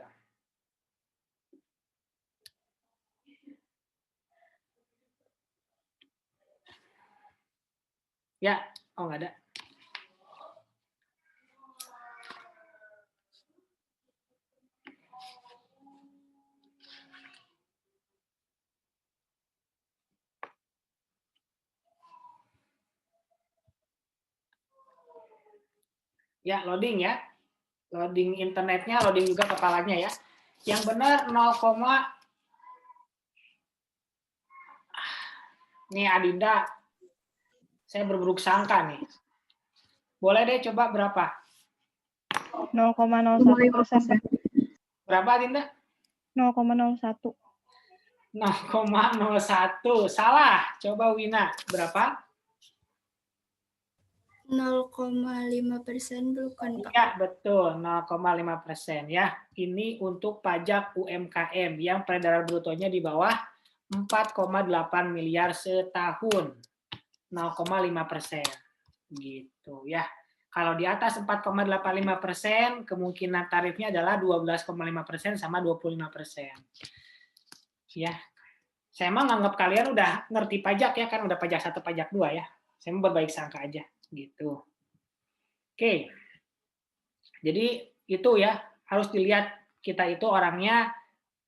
A: Ya, oh nggak ada. Ya, loading ya. Loading internetnya, loading juga kepalanya ya. Yang benar 0, nih Adinda, saya berburuk sangka nih. Boleh deh coba berapa?
G: 0,01%.
A: Berapa Adinda?
G: 0,01.
A: 0,01. Salah. Coba Wina, berapa?
J: 0,5% bukan Pak?
A: Ya, betul. 0,5% ya. Ini untuk pajak UMKM yang peredaran brutonya di bawah 4,8 miliar setahun. 0,5%. Gitu ya. Kalau di atas 4,85%, kemungkinan tarifnya adalah 12,5% sama 25%. Ya. Saya emang nganggap kalian udah ngerti pajak ya, kan udah pajak 1, pajak 2 ya. Saya mau berbaik sangka aja gitu. Oke. Jadi itu ya, harus dilihat kita itu orangnya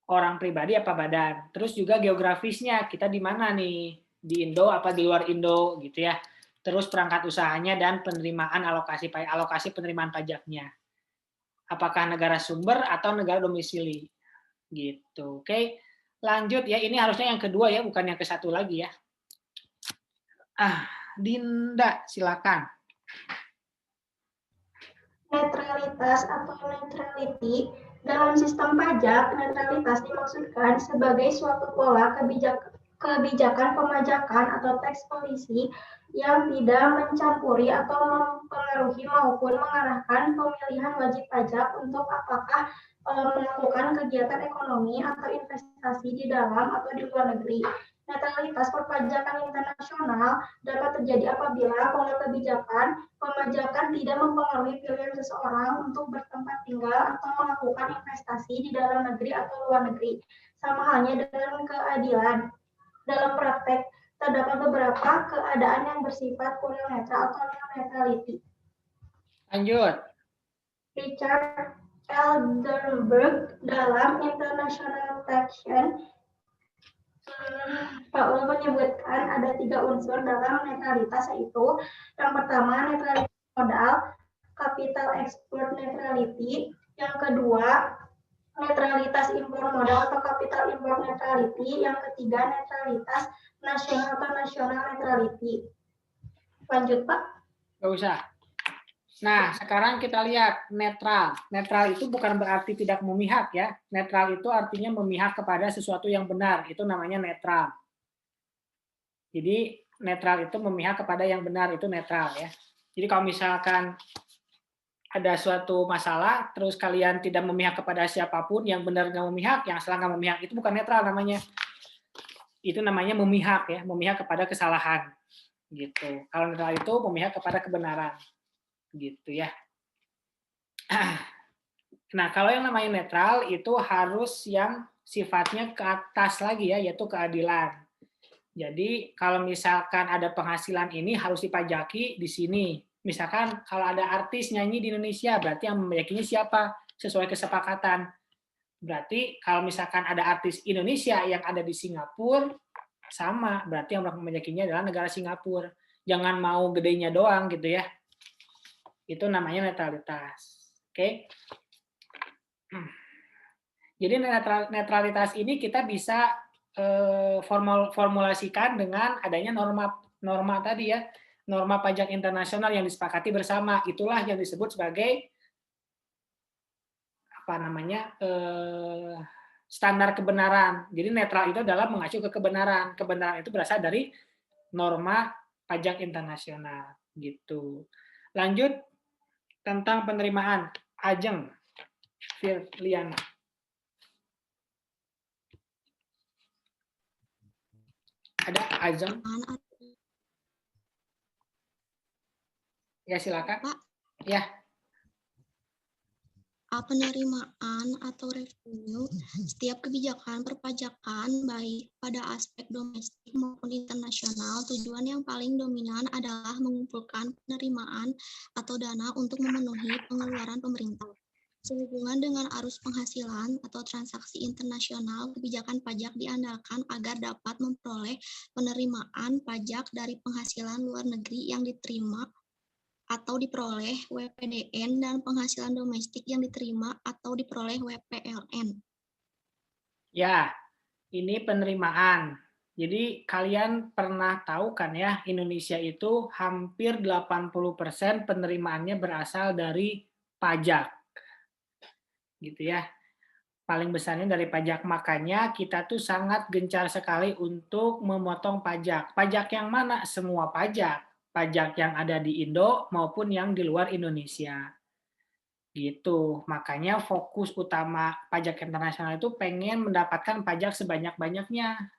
A: orang pribadi apa badan. Terus juga geografisnya, kita di mana nih? Di Indo apa di luar Indo gitu ya. terus perangkat usahanya dan penerimaan alokasi penerimaan pajaknya. Apakah negara sumber atau negara domisili. Gitu. Oke. Lanjut ya, ini harusnya yang kedua ya, bukan yang ke satu lagi ya. Dinda, silakan.
M: Netralitas atau neutrality dalam sistem pajak, netralitas dimaksudkan sebagai suatu pola kebijakan pemajakan atau tax policy yang tidak mencampuri atau mempengaruhi maupun mengarahkan pemilihan wajib pajak untuk apakah melakukan kegiatan ekonomi atau investasi di dalam atau di luar negeri. Netralitas perpajakan internasional dapat terjadi apabila pola kebijakan pemajakan tidak mempengaruhi pilihan seseorang untuk bertempat tinggal atau melakukan investasi di dalam negeri atau luar negeri. Sama halnya dengan keadilan. Dalam praktek, terdapat beberapa keadaan yang bersifat kurang netral atau neutrality.
A: Lanjut.
M: Richard Eldenberg dalam International Taxation Paul menyebutkan ada 3 unsur dalam netralitas, yaitu yang pertama netralitas modal, capital export neutrality, yang kedua netralitas impor modal atau capital import neutrality, yang ketiga netralitas nasional atau national neutrality. Lanjut, Pak.
A: Nggak usah. Nah, sekarang kita lihat netral. Netral itu bukan berarti tidak memihak ya. Netral itu artinya memihak kepada sesuatu yang benar. Itu namanya netral. Jadi netral itu memihak kepada yang benar, itu netral ya. Jadi kalau misalkan ada suatu masalah, terus kalian tidak memihak kepada siapapun, yang benar nggak memihak, yang salah nggak memihak, itu bukan netral namanya. Itu namanya memihak ya, memihak kepada kesalahan. Gitu. Kalau netral itu memihak kepada kebenaran. Gitu ya. Nah, kalau yang namanya netral itu harus yang sifatnya ke atas lagi ya, yaitu keadilan. Jadi kalau misalkan ada penghasilan ini harus dipajaki di sini. Misalkan kalau ada artis nyanyi di Indonesia, berarti yang mepajakinya siapa? Sesuai kesepakatan. Berarti kalau misalkan ada artis Indonesia yang ada di Singapura, sama. Berarti yang mepajakinya adalah negara Singapura. Jangan mau gedenya doang gitu ya. Itu namanya netralitas. Oke. Jadi netralitas ini kita bisa formulasikan dengan adanya norma tadi ya, norma pajak internasional yang disepakati bersama. Itulah yang disebut sebagai apa namanya standar kebenaran. Jadi netral itu adalah mengacu ke kebenaran. Kebenaran itu berasal dari norma pajak internasional gitu. Lanjut tentang penerimaan. Ajeng Firliana. Ada Ajeng? Ya, silakan.
N: Pak.
A: Ya.
N: Penerimaan atau revenue, setiap kebijakan perpajakan baik pada aspek domestik maupun internasional, tujuan yang paling dominan adalah mengumpulkan penerimaan atau dana untuk memenuhi pengeluaran pemerintah. Sehubungan dengan arus penghasilan atau transaksi internasional, kebijakan pajak diandalkan agar dapat memperoleh penerimaan pajak dari penghasilan luar negeri yang diterima atau diperoleh WPDN dan penghasilan domestik yang diterima atau diperoleh WPLN.
A: Ya, ini penerimaan. Jadi kalian pernah tahu kan ya, Indonesia itu hampir 80% penerimaannya berasal dari pajak. Gitu ya. Paling besarnya dari pajak, makanya kita tuh sangat gencar sekali untuk memotong pajak. Pajak yang mana? Semua pajak. Pajak yang ada di Indo maupun yang di luar Indonesia. Gitu. Makanya fokus utama pajak internasional itu pengen mendapatkan pajak sebanyak-banyaknya.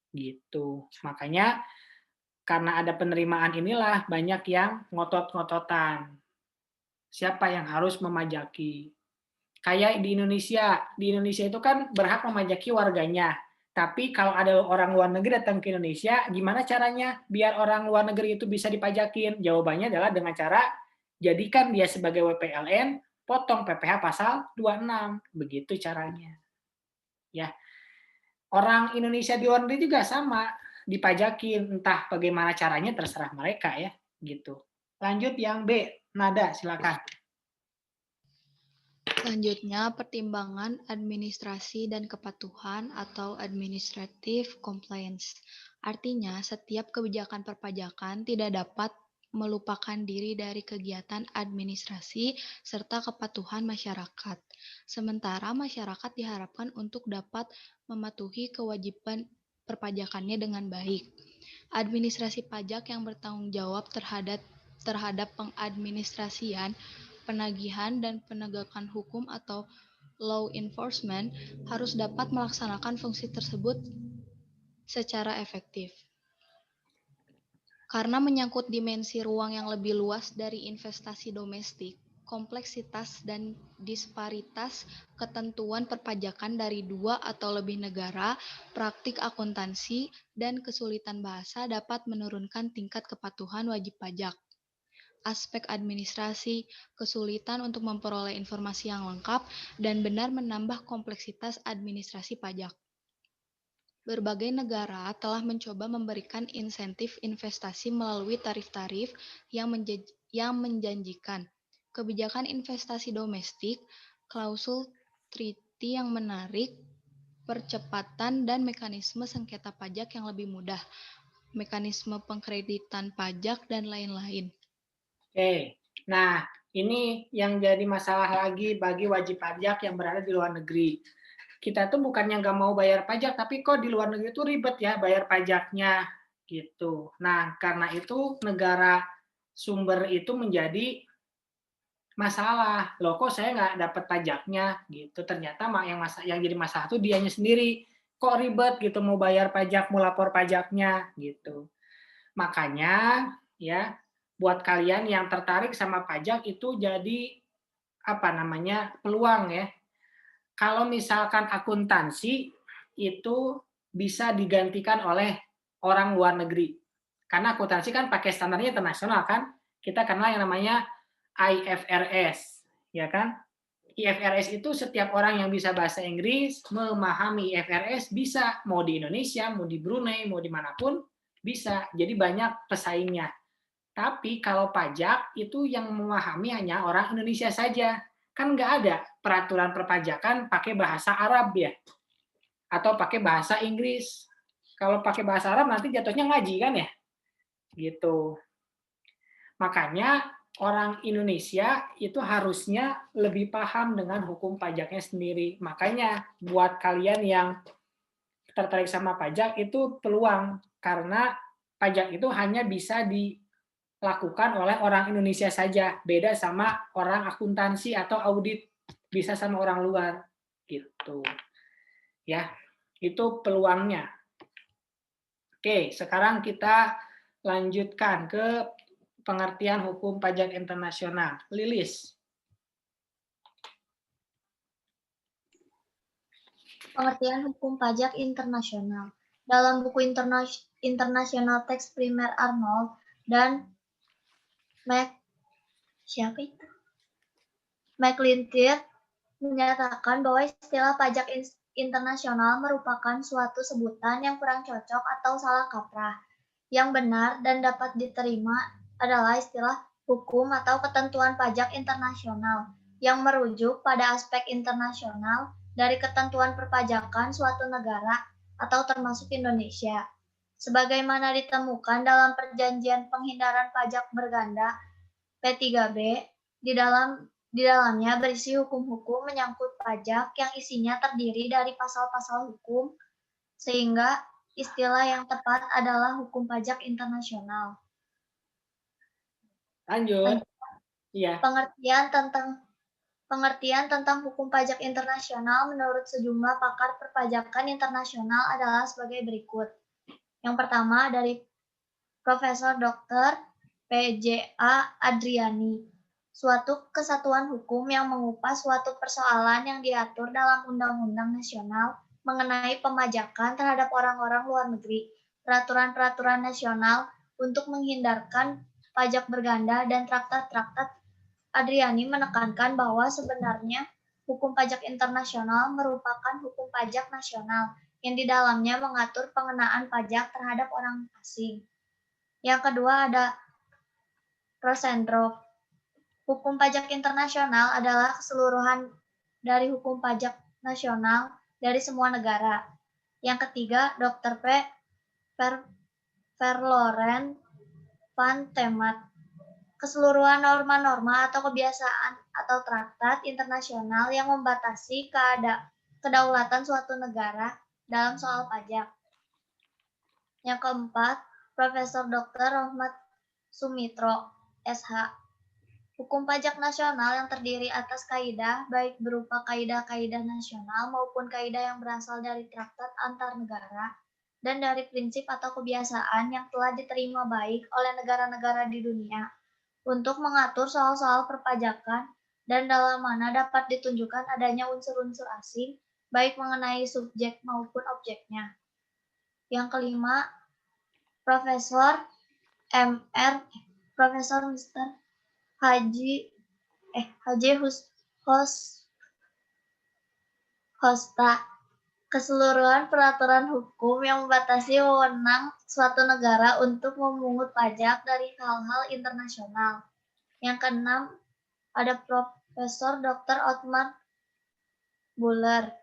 A: Gitu. Makanya karena ada penerimaan inilah banyak yang ngotot-ngototan. Siapa yang harus memajaki? Kayak di Indonesia itu kan berhak memajaki warganya. Tapi kalau ada orang luar negeri datang ke Indonesia, gimana caranya biar orang luar negeri itu bisa dipajakin? Jawabannya adalah dengan cara jadikan dia sebagai WPLN, potong PPh pasal 26. Begitu caranya. Ya. Orang Indonesia di luar negeri juga sama. dipajakin, entah bagaimana caranya terserah mereka ya, gitu. Lanjut yang B, Nada, silakan.
G: Selanjutnya, pertimbangan administrasi dan kepatuhan atau administrative compliance. Artinya, setiap kebijakan perpajakan tidak dapat melupakan diri dari kegiatan administrasi serta kepatuhan masyarakat. Sementara masyarakat diharapkan untuk dapat mematuhi kewajiban perpajakannya dengan baik. Administrasi pajak yang bertanggung jawab terhadap pengadministrasian, penagihan, dan penegakan hukum atau law enforcement harus dapat melaksanakan fungsi tersebut secara efektif. Karena menyangkut dimensi ruang yang lebih luas dari investasi domestik, kompleksitas dan disparitas ketentuan perpajakan dari 2 atau lebih negara, praktik akuntansi, dan kesulitan bahasa dapat menurunkan tingkat kepatuhan wajib pajak. Aspek administrasi, kesulitan untuk memperoleh informasi yang lengkap, dan benar menambah kompleksitas administrasi pajak. Berbagai negara telah mencoba memberikan insentif investasi melalui tarif-tarif yang menjanjikan, kebijakan investasi domestik, klausul treaty yang menarik, percepatan dan mekanisme sengketa pajak yang lebih mudah, mekanisme pengkreditan pajak, dan lain-lain.
A: Oke, nah ini yang jadi masalah lagi bagi wajib pajak yang berada di luar negeri. Kita tuh bukannya nggak mau bayar pajak, tapi kok di luar negeri itu ribet ya bayar pajaknya gitu. Nah, karena itu negara sumber itu menjadi masalah. Loh kok saya nggak dapat pajaknya gitu. Ternyata yang jadi masalah itu dianya sendiri. Kok ribet gitu mau bayar pajak, mau lapor pajaknya gitu. Makanya ya buat kalian yang tertarik sama pajak itu jadi peluang ya. Kalau misalkan akuntansi itu bisa digantikan oleh orang luar negeri. Karena akuntansi kan pakai standarnya internasional kan. Kita kenal yang namanya IFRS, ya kan? IFRS itu setiap orang yang bisa bahasa Inggris, memahami IFRS bisa, mau di Indonesia, mau di Brunei, mau dimanapun bisa. Jadi banyak pesaingnya. Tapi kalau pajak itu yang memahami hanya orang Indonesia saja. Kan nggak ada peraturan perpajakan pakai bahasa Arab ya, atau pakai bahasa Inggris. Kalau pakai bahasa Arab nanti jatuhnya ngaji kan ya, gitu. Makanya orang Indonesia itu harusnya lebih paham dengan hukum pajaknya sendiri. Makanya buat kalian yang tertarik sama pajak itu peluang, karena pajak itu hanya bisa dilakukan oleh orang Indonesia saja, beda sama orang akuntansi atau audit, bisa sama orang luar gitu. Ya, itu peluangnya. Oke, sekarang kita lanjutkan ke pengertian hukum pajak internasional. Lilis.
F: Pengertian hukum pajak internasional. Dalam buku International Tax Primer Arnold dan McLintyre menyatakan bahwa istilah pajak internasional merupakan suatu sebutan yang kurang cocok atau salah kaprah. Yang benar dan dapat diterima adalah istilah hukum atau ketentuan pajak internasional yang merujuk pada aspek internasional dari ketentuan perpajakan suatu negara atau termasuk Indonesia. Sebagaimana ditemukan dalam Perjanjian Penghindaran Pajak Berganda P3B, di dalamnya berisi hukum-hukum menyangkut pajak yang isinya terdiri dari pasal-pasal hukum, sehingga istilah yang tepat adalah hukum pajak internasional.
A: Lanjut. Iya.
F: Pengertian tentang hukum pajak internasional menurut sejumlah pakar perpajakan internasional adalah sebagai berikut. Yang pertama dari Profesor Dr. P.J.A. Adriani, suatu kesatuan hukum yang mengupas suatu persoalan yang diatur dalam undang-undang nasional mengenai pemajakan terhadap orang-orang luar negeri, peraturan-peraturan nasional untuk menghindarkan pajak berganda, dan traktat-traktat. Adriani menekankan bahwa sebenarnya hukum pajak internasional merupakan hukum pajak nasional yang di dalamnya mengatur pengenaan pajak terhadap orang asing. Yang kedua ada Rosendorff. Hukum pajak internasional adalah keseluruhan dari hukum pajak nasional dari semua negara. Yang ketiga, Dr. P. Verloren van Temat. Keseluruhan norma-norma atau kebiasaan atau traktat internasional yang membatasi kedaulatan suatu negara dalam soal pajak. Yang keempat, Profesor Dr. Rohmat Sumitro, SH. Hukum pajak nasional yang terdiri atas kaidah, baik berupa kaidah-kaidah nasional maupun kaidah yang berasal dari traktat antar negara, dan dari prinsip atau kebiasaan yang telah diterima baik oleh negara-negara di dunia untuk mengatur soal-soal perpajakan dan dalam mana dapat ditunjukkan adanya unsur-unsur asing, baik mengenai subjek maupun objeknya. Yang kelima, Profesor Mr. Haji Hosta. Keseluruhan peraturan hukum yang membatasi wewenang suatu negara untuk memungut pajak dari hal-hal internasional. Yang keenam, ada Profesor Dr. Otmar Buller.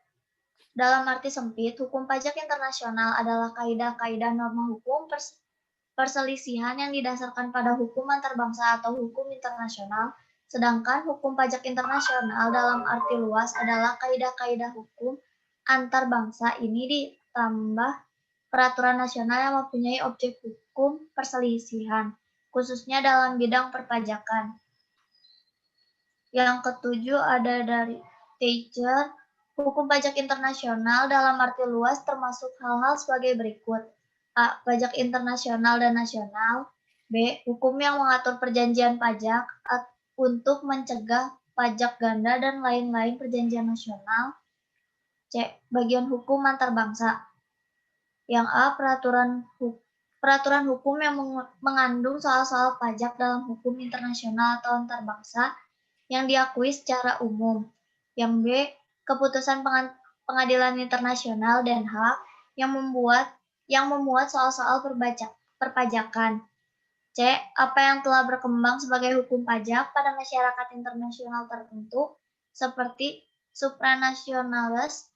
F: Dalam arti sempit, hukum pajak internasional adalah kaidah-kaidah norma hukum perselisihan yang didasarkan pada hukum antar bangsa atau hukum internasional, sedangkan hukum pajak internasional dalam arti luas adalah kaidah-kaidah hukum antar bangsa ini ditambah peraturan nasional yang mempunyai objek hukum perselisihan, khususnya dalam bidang perpajakan. Yang ketujuh ada dari Teicher, hukum pajak internasional dalam arti luas termasuk hal-hal sebagai berikut. A. Pajak internasional dan nasional. B. Hukum yang mengatur perjanjian pajak untuk mencegah pajak ganda dan lain-lain perjanjian nasional. C. Bagian hukum antar bangsa. Yang A. Peraturan hukum yang mengandung soal-soal pajak dalam hukum internasional atau antar bangsa yang diakui secara umum. Yang B. Keputusan Pengadilan Internasional Den Haag yang memuat soal-soal perpajakan. C. Apa yang telah berkembang sebagai hukum pajak pada masyarakat internasional tertentu seperti supranationales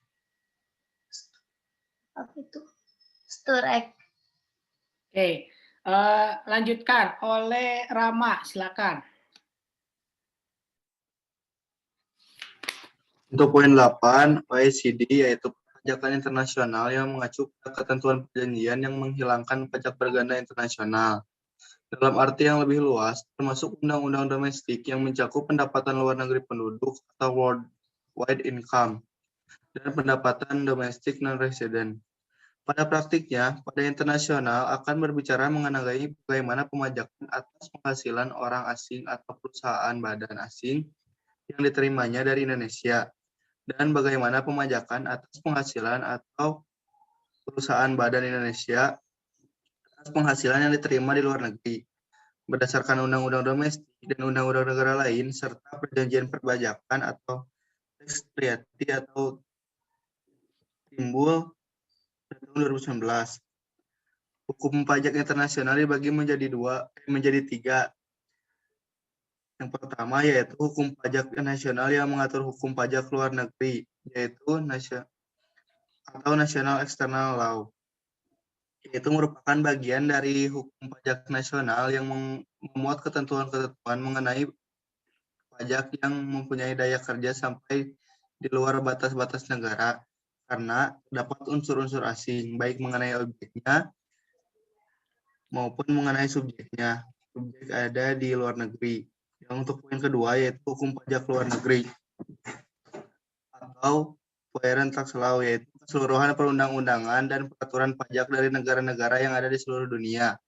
F: Sturek.
A: Oke, lanjutkan oleh Rama, silakan.
O: Untuk poin 8, OECD yaitu perpajakan internasional yang mengacu pada ketentuan perjanjian yang menghilangkan pajak berganda internasional. Dalam arti yang lebih luas, termasuk undang-undang domestik yang mencakup pendapatan luar negeri penduduk atau worldwide income, dan pendapatan domestik non-resident. Pada praktiknya, pada internasional akan berbicara mengenai bagaimana pemajakan atas penghasilan orang asing atau perusahaan badan asing yang diterimanya dari Indonesia, dan bagaimana pemajakan atas penghasilan atau perusahaan badan Indonesia atas penghasilan yang diterima di luar negeri, berdasarkan undang-undang domestik dan undang-undang negara lain, serta perjanjian perpajakan atau tax treaty atau timbul tahun 2019. Hukum pajak internasional dibagi menjadi tiga. Yang pertama yaitu hukum pajak nasional yang mengatur hukum pajak luar negeri, yaitu National External Law. Itu merupakan bagian dari hukum pajak nasional yang memuat ketentuan-ketentuan mengenai pajak yang mempunyai daya kerja sampai di luar batas-batas negara, karena terdapat unsur-unsur asing, baik mengenai objeknya maupun mengenai subjeknya. Subjek ada di luar negeri. Yang untuk poin kedua yaitu hukum pajak luar negeri atau Foreign Tax Law, yaitu keseluruhan perundang-undangan dan peraturan pajak dari negara-negara yang ada di seluruh dunia.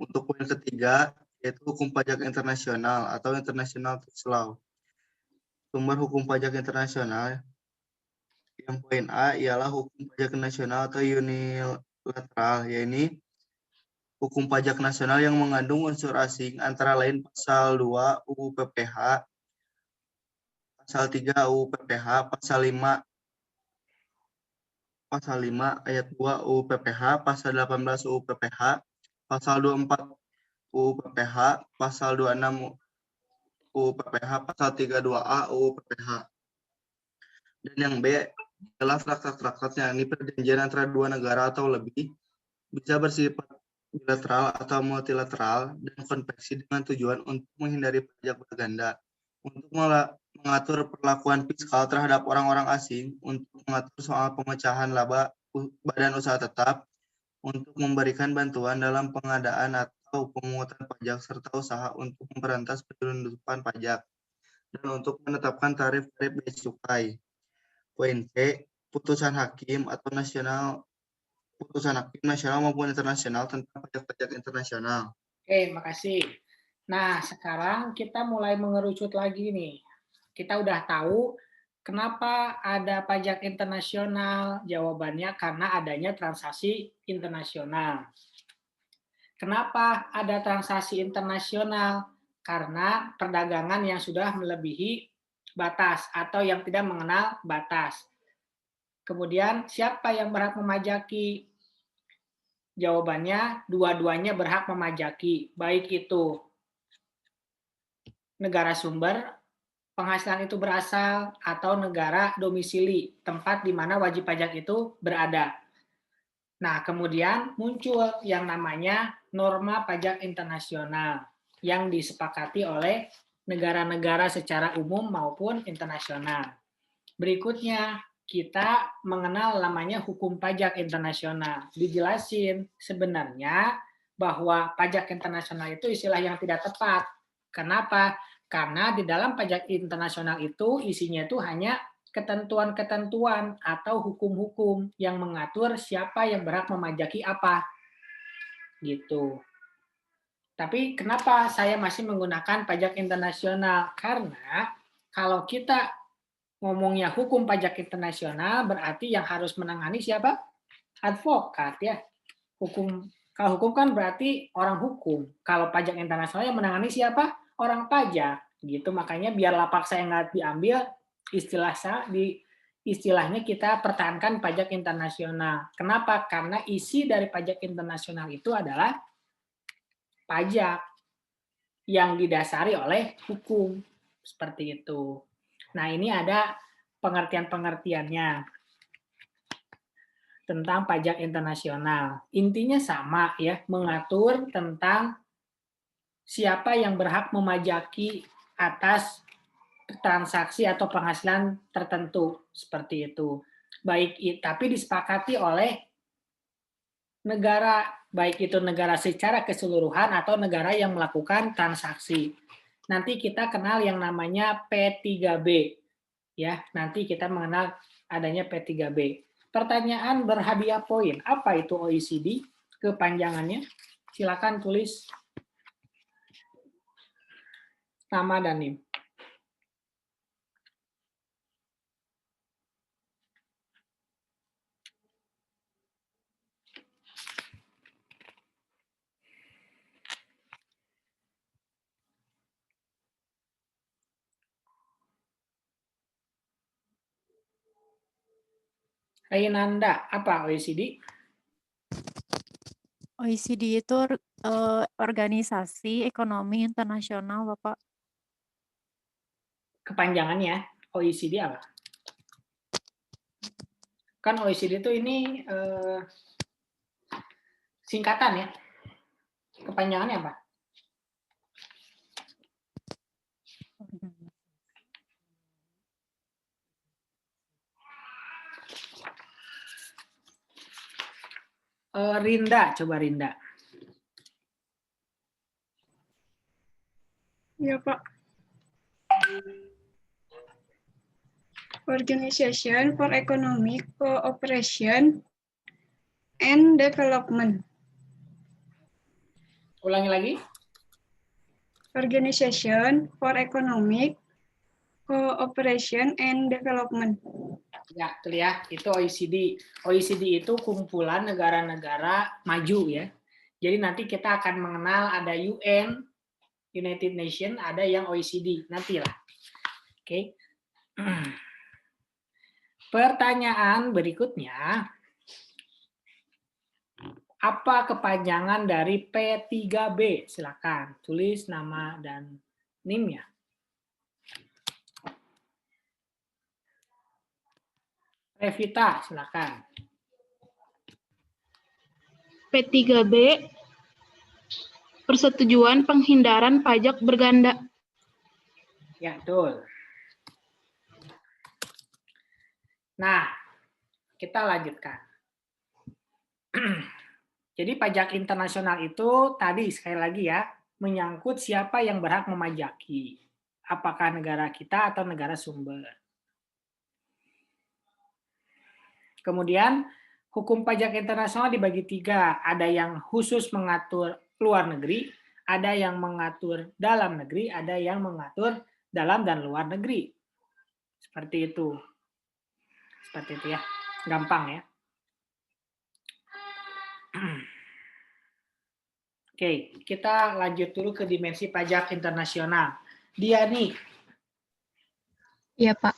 O: Untuk poin ketiga yaitu hukum pajak internasional atau International Tax Law. Sumber hukum pajak internasional yang poin A ialah hukum pajak nasional atau unilateral, yaitu hukum pajak nasional yang mengandung unsur asing antara lain pasal 2 UU PPH, pasal 3 UU PPH, pasal 5 Pasal 5 ayat 2 UU PPH, Pasal 18 UU PPH, Pasal 24 UU PPH, Pasal 26 UU PPH, Pasal 32A UU PPH. Dan yang B adalah traktat-traktat yang ini perjanjian antara dua negara atau lebih, bisa bersifat bilateral atau multilateral dan konveksi dengan tujuan untuk menghindari pajak berganda, untuk mengatur perlakuan fiskal terhadap orang-orang asing, untuk mengatur soal pemecahan laba badan usaha tetap, untuk memberikan bantuan dalam pengadaan atau pemungutan pajak serta usaha untuk memberantas penyelundupan pajak, dan untuk menetapkan tarif-tarif bea cukai. Poin C, putusan hakim nasional maupun internasional tentang pajak-pajak internasional.
A: Oke, makasih. Nah, sekarang kita mulai mengerucut lagi nih. Kita udah tahu kenapa ada pajak internasional. Jawabannya karena adanya transaksi internasional. Kenapa ada transaksi internasional? Karena perdagangan yang sudah melebihi batas atau yang tidak mengenal batas. Kemudian siapa yang berhak memajaki? Jawabannya dua-duanya berhak memajaki, baik itu negara sumber penghasilan itu berasal atau negara domisili, tempat di mana wajib pajak itu berada. Nah, kemudian muncul yang namanya norma pajak internasional yang disepakati oleh negara-negara secara umum maupun internasional. Berikutnya, kita mengenal namanya hukum pajak internasional. Dijelasin sebenarnya bahwa pajak internasional itu istilah yang tidak tepat. Kenapa? Karena di dalam pajak internasional itu isinya itu hanya ketentuan-ketentuan atau hukum-hukum yang mengatur siapa yang berhak memajaki apa. Gitu. Tapi kenapa saya masih menggunakan pajak internasional? Karena kalau kita ngomongnya hukum pajak internasional berarti yang harus menangani siapa? Advokat ya. Kalau hukum kan berarti orang hukum. Kalau pajak internasional yang menangani siapa? Orang pajak. Gitu. Makanya biar lapak saya nggak diambil, istilahnya kita pertahankan pajak internasional. Kenapa? Karena isi dari pajak internasional itu adalah pajak yang didasari oleh hukum. Seperti itu. Nah, ini ada pengertian-pengertiannya tentang pajak internasional. Intinya sama ya, mengatur tentang siapa yang berhak memajaki atas transaksi atau penghasilan tertentu seperti itu. Tapi disepakati oleh negara, baik itu negara secara keseluruhan atau negara yang melakukan transaksi. Nanti kita kenal yang namanya P3B. Ya, nanti kita mengenal adanya P3B. Pertanyaan berhadiah poin. Apa itu OECD? Kepanjangannya. Silakan tulis nama dan NIM. Nanda, apa OECD?
P: OECD itu organisasi ekonomi internasional, Bapak.
A: Kepanjangannya OECD apa? Kan OECD itu ini singkatan ya. Kepanjangannya apa? Rinda, coba Rinda.
H: Ya, Pak. Organization for Economic Cooperation and Development.
A: Ulangi lagi.
H: Organization for Economic Cooperation and Development.
A: Ya, itu ya, itu OECD. OECD itu kumpulan negara-negara maju ya. Jadi nanti kita akan mengenal ada UN, United Nations, ada yang OECD. Nantilah. Oke. Pertanyaan berikutnya, Apa kepanjangan dari P3B? Silakan tulis nama dan NIM-nya. Revita, silakan.
Q: P3B, Persetujuan Penghindaran Pajak Berganda.
A: Ya, betul. Nah, kita lanjutkan. Jadi pajak internasional itu tadi sekali lagi ya, menyangkut siapa yang berhak memajaki. Apakah negara kita atau negara sumber. Kemudian hukum pajak internasional dibagi 3. Ada yang khusus mengatur luar negeri, ada yang mengatur dalam negeri, ada yang mengatur dalam dan luar negeri. Seperti itu. Seperti itu ya. Gampang ya. Oke, kita lanjut dulu ke dimensi pajak internasional. Diani.
L: Ya, Pak.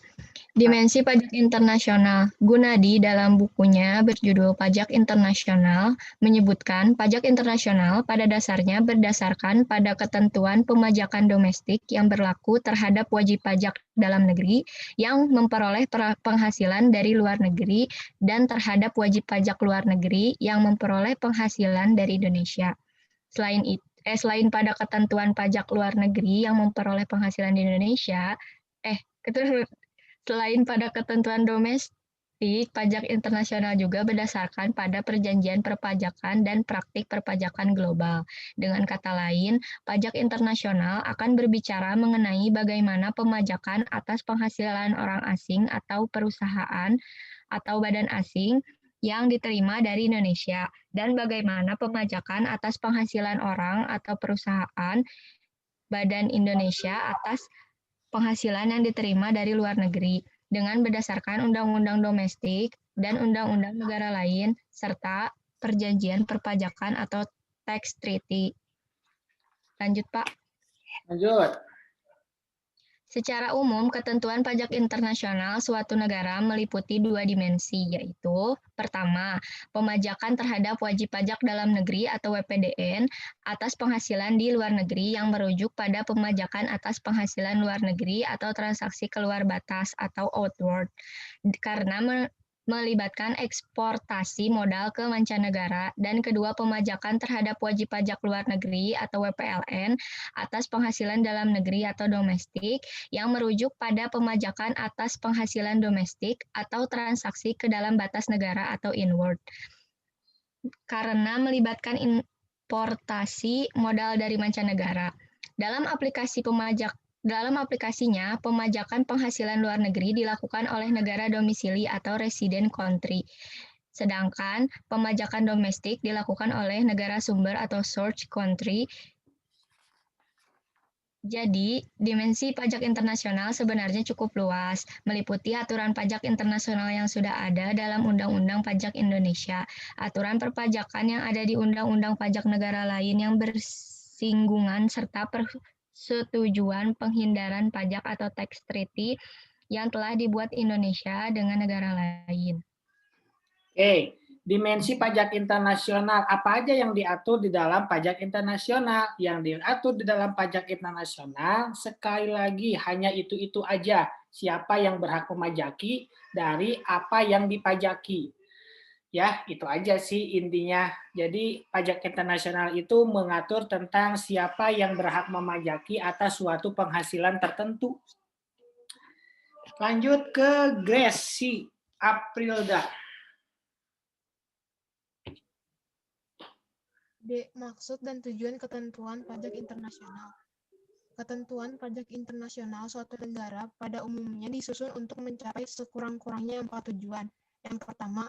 L: Dimensi pajak internasional. Gunadi dalam bukunya berjudul Pajak Internasional menyebutkan pajak internasional pada dasarnya berdasarkan pada ketentuan pemajakan domestik yang berlaku terhadap wajib pajak dalam negeri yang memperoleh penghasilan dari luar negeri dan terhadap wajib pajak luar negeri yang memperoleh penghasilan dari Indonesia. Selain pada ketentuan pajak luar negeri yang memperoleh penghasilan di Indonesia, selain pada ketentuan domestik, pajak internasional juga berdasarkan pada perjanjian perpajakan dan praktik perpajakan global. Dengan kata lain, pajak internasional akan berbicara mengenai bagaimana pemajakan atas penghasilan orang asing atau perusahaan atau badan asing yang diterima dari Indonesia, dan bagaimana pemajakan atas penghasilan orang atau perusahaan badan Indonesia atas penghasilan yang diterima dari luar negeri dengan berdasarkan undang-undang domestik dan undang-undang negara lain serta perjanjian perpajakan atau tax treaty. Lanjut, Pak.
A: Lanjut.
L: Secara umum, ketentuan pajak internasional suatu negara meliputi 2 dimensi, yaitu pertama, pemajakan terhadap wajib pajak dalam negeri atau WPDN atas penghasilan di luar negeri yang merujuk pada pemajakan atas penghasilan luar negeri atau transaksi keluar batas atau outward, karena melibatkan eksportasi modal ke mancanegara, dan kedua, pemajakan terhadap wajib pajak luar negeri atau WPLN atas penghasilan dalam negeri atau domestik yang merujuk pada pemajakan atas penghasilan domestik atau transaksi ke dalam batas negara atau inward, karena melibatkan importasi modal dari mancanegara. Dalam aplikasinya, pemajakan penghasilan luar negeri dilakukan oleh negara domisili atau resident country, sedangkan pemajakan domestik dilakukan oleh negara sumber atau source country. Jadi, dimensi pajak internasional sebenarnya cukup luas, meliputi aturan pajak internasional yang sudah ada dalam Undang-Undang Pajak Indonesia, aturan perpajakan yang ada di Undang-Undang Pajak negara lain yang bersinggungan, serta persetujuan penghindaran pajak atau tax treaty yang telah dibuat Indonesia dengan negara lain.
A: Oke, dimensi pajak internasional. Apa aja yang diatur di dalam pajak internasional? Yang diatur di dalam pajak internasional, sekali lagi, hanya itu-itu aja. Siapa yang berhak memajaki dari apa yang dipajaki. Ya, itu aja sih intinya. Jadi, pajak internasional itu mengatur tentang siapa yang berhak memajaki atas suatu penghasilan tertentu. Lanjut ke Gracie Aprilda.
R: D. Maksud dan tujuan ketentuan pajak internasional. Ketentuan pajak internasional suatu negara pada umumnya disusun untuk mencapai sekurang-kurangnya 4 tujuan. Yang pertama,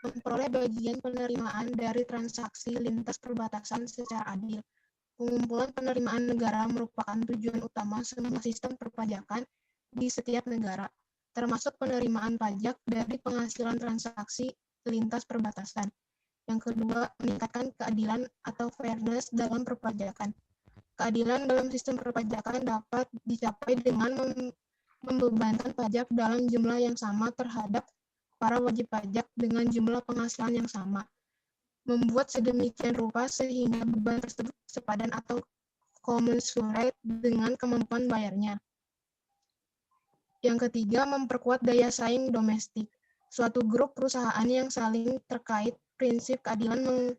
R: memperoleh bagian penerimaan dari transaksi lintas perbatasan secara adil. Pengumpulan penerimaan negara merupakan tujuan utama semua sistem perpajakan di setiap negara, termasuk penerimaan pajak dari penghasilan transaksi lintas perbatasan. Yang kedua, meningkatkan keadilan atau fairness dalam perpajakan. Keadilan dalam sistem perpajakan dapat dicapai dengan membebankan pajak dalam jumlah yang sama terhadap para wajib pajak dengan jumlah penghasilan yang sama. membuat sedemikian rupa sehingga beban tersebut sepadan atau commensurate dengan kemampuan bayarnya. Yang ketiga, memperkuat daya saing domestik. Suatu grup perusahaan yang saling terkait prinsip keadilan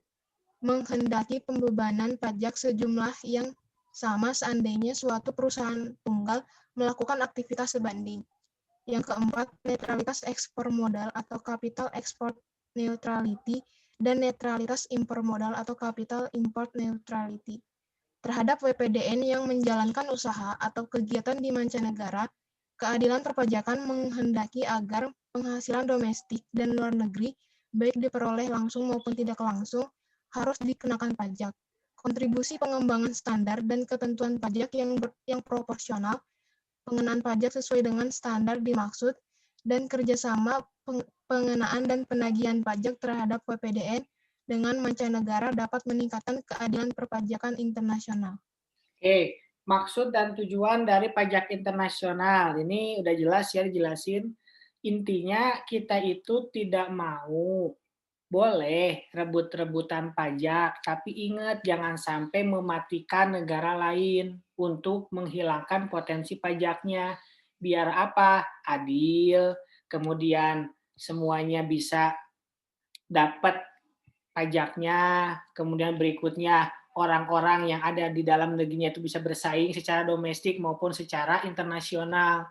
R: menghendaki pembebanan pajak sejumlah yang sama seandainya suatu perusahaan tunggal melakukan aktivitas sebanding. Yang keempat, netralitas ekspor modal atau capital export neutrality dan netralitas impor modal atau capital import neutrality. Terhadap WPDN yang menjalankan usaha atau kegiatan di mancanegara, keadilan perpajakan menghendaki agar penghasilan domestik dan luar negeri, baik diperoleh langsung maupun tidak langsung, harus dikenakan pajak. Kontribusi pengembangan standar dan ketentuan pajak yang proporsional, pengenaan pajak sesuai dengan standar dimaksud, dan kerjasama pengenaan dan penagihan pajak terhadap WPDN dengan mancanegara dapat meningkatkan keadilan perpajakan internasional.
A: Oke, maksud dan tujuan dari pajak internasional ini udah jelas ya dijelasin. Intinya kita itu tidak mau boleh rebut-rebutan pajak, tapi ingat jangan sampai mematikan negara lain untuk menghilangkan potensi pajaknya. Biar apa? Adil, kemudian semuanya bisa dapat pajaknya, kemudian berikutnya orang-orang yang ada di dalam negerinya itu bisa bersaing secara domestik maupun secara internasional.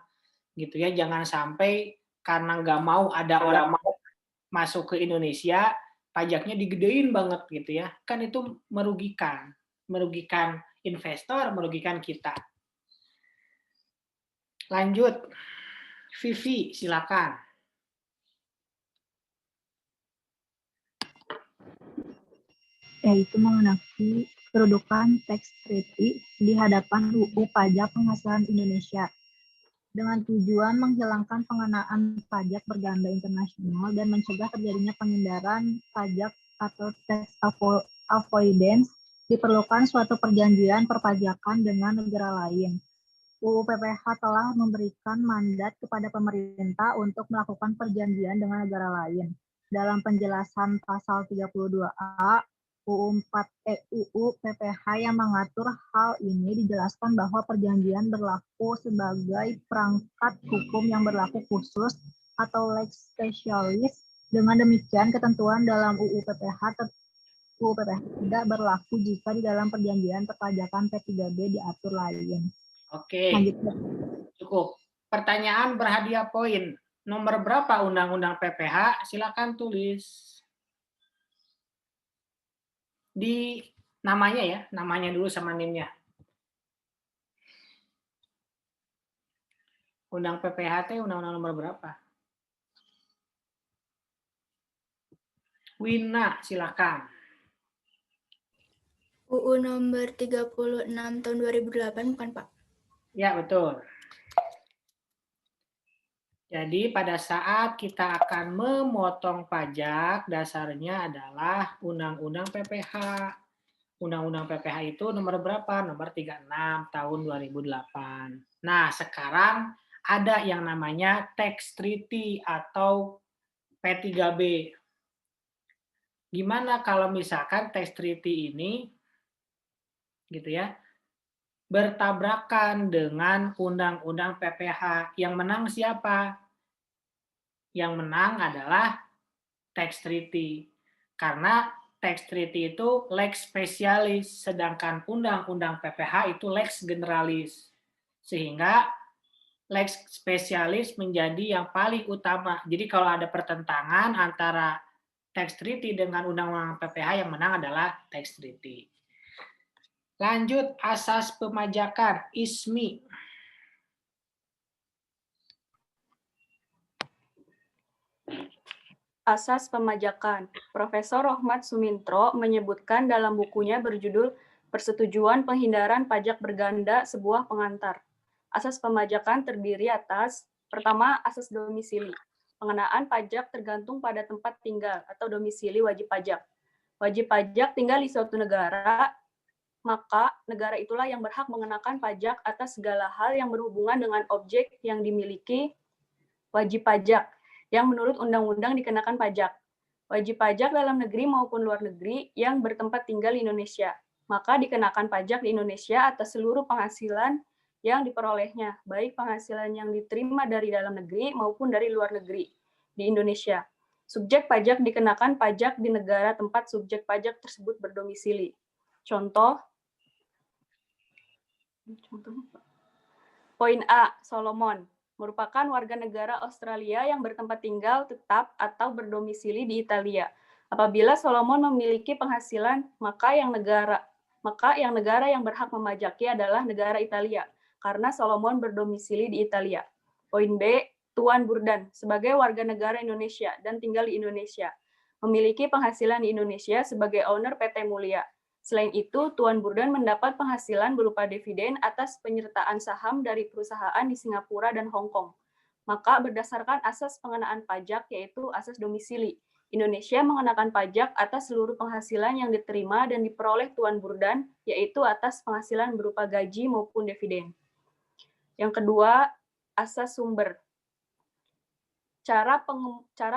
A: Gitu ya, jangan sampai karena nggak mau ada orang masuk ke Indonesia, pajaknya digedein banget gitu ya. Kan itu merugikan investor, merugikan kita. Lanjut. Vivi, silakan.
S: Yaitu mengenai kedudukan tax treaty di hadapan UU Pajak Penghasilan Indonesia dengan tujuan menghilangkan pengenaan pajak berganda internasional dan mencegah terjadinya penghindaran pajak atau tax avoidance, diperlukan suatu perjanjian perpajakan dengan negara lain. UU PPH telah memberikan mandat kepada pemerintah untuk melakukan perjanjian dengan negara lain. Dalam penjelasan pasal 32A UU PPH yang mengatur hal ini dijelaskan bahwa perjanjian berlaku sebagai perangkat hukum yang berlaku khusus atau lex specialis. Dengan demikian, ketentuan dalam UU PPH tidak berlaku jika di dalam perjanjian perpajakan P3B diatur lain.
A: Oke, cukup. Pertanyaan berhadiah poin. Nomor berapa Undang-Undang PPH? Silakan tulis. Di namanya ya, namanya dulu sama NIM-nya. Undang PPH undang-undang nomor berapa? Wina, silakan.
J: UU nomor 36 tahun 2008 bukan Pak?
A: Ya, betul. Jadi pada saat kita akan memotong pajak, dasarnya adalah Undang-Undang PPH. Undang-Undang PPH itu nomor berapa? Nomor 36 tahun 2008. Nah, sekarang ada yang namanya Tax Treaty atau P3B. Gimana kalau misalkan Tax Treaty ini gitu ya, bertabrakan dengan Undang-Undang PPH? Yang menang siapa? Yang menang adalah Tax Treaty. Karena Tax Treaty itu lex specialis, sedangkan Undang-Undang PPH itu lex generalis. Sehingga lex specialis menjadi yang paling utama. Jadi kalau ada pertentangan antara Tax Treaty dengan Undang-Undang PPH, yang menang adalah Tax Treaty. Lanjut, asas pemajakan, ISMI.
T: Asas pemajakan. Profesor Rohmat Sumintro menyebutkan dalam bukunya berjudul Persetujuan Penghindaran Pajak Berganda, sebuah pengantar. Asas pemajakan terdiri atas, pertama, asas domisili. Pengenaan pajak tergantung pada tempat tinggal atau domisili wajib pajak. Wajib pajak tinggal di suatu negara, maka negara itulah yang berhak mengenakan pajak atas segala hal yang berhubungan dengan objek yang dimiliki wajib pajak, yang menurut undang-undang dikenakan pajak. wajib pajak dalam negeri maupun luar negeri yang bertempat tinggal di Indonesia, maka dikenakan pajak di Indonesia atas seluruh penghasilan yang diperolehnya, baik penghasilan yang diterima dari dalam negeri maupun dari luar negeri di Indonesia. Subjek pajak dikenakan pajak di negara tempat subjek pajak tersebut berdomisili. Contoh, poin A, Solomon merupakan warga negara Australia yang bertempat tinggal tetap atau berdomisili di Italia. Apabila Solomon memiliki penghasilan, maka yang negara yang berhak memajaki adalah negara Italia, karena Solomon berdomisili di Italia. Poin B, Tuan Burdan sebagai warga negara Indonesia dan tinggal di Indonesia, memiliki penghasilan di Indonesia sebagai owner PT Mulia. Selain itu, Tuan Burdan mendapat penghasilan berupa dividen atas penyertaan saham dari perusahaan di Singapura dan Hong Kong. Maka berdasarkan asas pengenaan pajak, yaitu asas domisili, Indonesia mengenakan pajak atas seluruh penghasilan yang diterima dan diperoleh Tuan Burdan, yaitu atas penghasilan berupa gaji maupun dividen. Yang kedua, asas sumber. Cara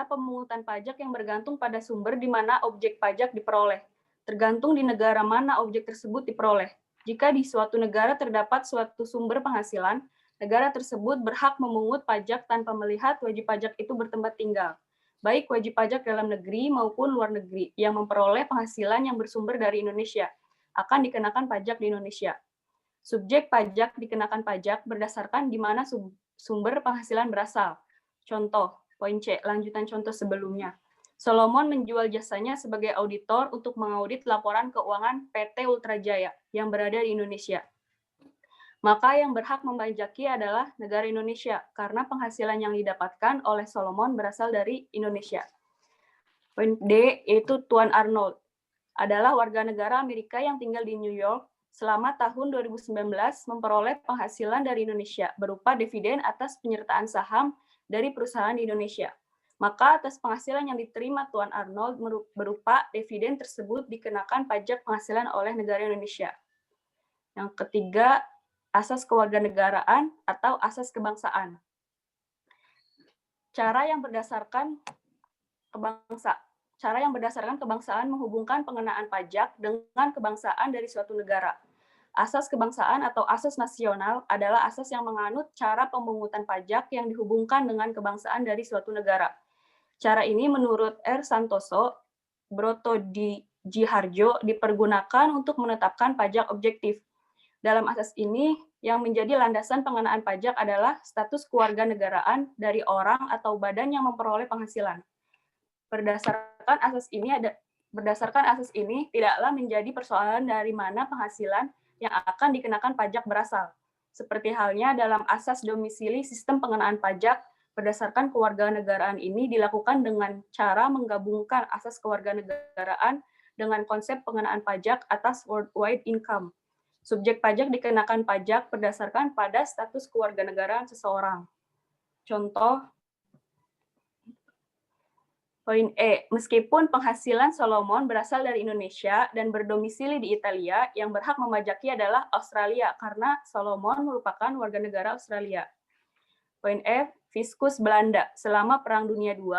T: pemungutan pajak yang bergantung pada sumber di mana objek pajak diperoleh. Tergantung di negara mana objek tersebut diperoleh. Jika di suatu negara terdapat suatu sumber penghasilan, negara tersebut berhak memungut pajak tanpa melihat wajib pajak itu bertempat tinggal, baik wajib pajak dalam negeri maupun luar negeri yang memperoleh penghasilan yang bersumber dari Indonesia, akan dikenakan pajak di Indonesia. Subjek pajak dikenakan pajak berdasarkan di mana sumber penghasilan berasal. Contoh, poin C, lanjutan contoh sebelumnya. Solomon menjual jasanya sebagai auditor untuk mengaudit laporan keuangan PT Ultrajaya yang berada di Indonesia. Maka yang berhak memajaki adalah negara Indonesia, karena penghasilan yang didapatkan oleh Solomon berasal dari Indonesia. Poin D, yaitu Tuan Arnold, adalah warga negara Amerika yang tinggal di New York selama tahun 2019 memperoleh penghasilan dari Indonesia berupa dividen atas penyertaan saham dari perusahaan di Indonesia. Maka atas penghasilan yang diterima Tuan Arnold berupa dividen tersebut dikenakan pajak penghasilan oleh negara Indonesia. Yang ketiga, asas kewarganegaraan atau asas kebangsaan. Cara yang berdasarkan kebangsaan menghubungkan pengenaan pajak dengan kebangsaan dari suatu negara. Asas kebangsaan atau asas nasional adalah asas yang menganut cara pemungutan pajak yang dihubungkan dengan kebangsaan dari suatu negara. Cara ini menurut R. Santoso, Broto Djiharjo dipergunakan untuk menetapkan pajak objektif. Dalam asas ini, yang menjadi landasan pengenaan pajak adalah status kewarganegaraan dari orang atau badan yang memperoleh penghasilan. Berdasarkan asas ini, tidaklah menjadi persoalan dari mana penghasilan yang akan dikenakan pajak berasal. Seperti halnya dalam asas domisili sistem pengenaan pajak, berdasarkan kewarganegaraan ini dilakukan dengan cara menggabungkan asas kewarganegaraan dengan konsep pengenaan pajak atas worldwide income. Subjek pajak dikenakan pajak berdasarkan pada status kewarganegaraan seseorang. Contoh, poin E, meskipun penghasilan Solomon berasal dari Indonesia dan berdomisili di Italia, yang berhak memajaki adalah Australia karena Solomon merupakan warga negara Australia. Poin F, Fiskus Belanda selama Perang Dunia II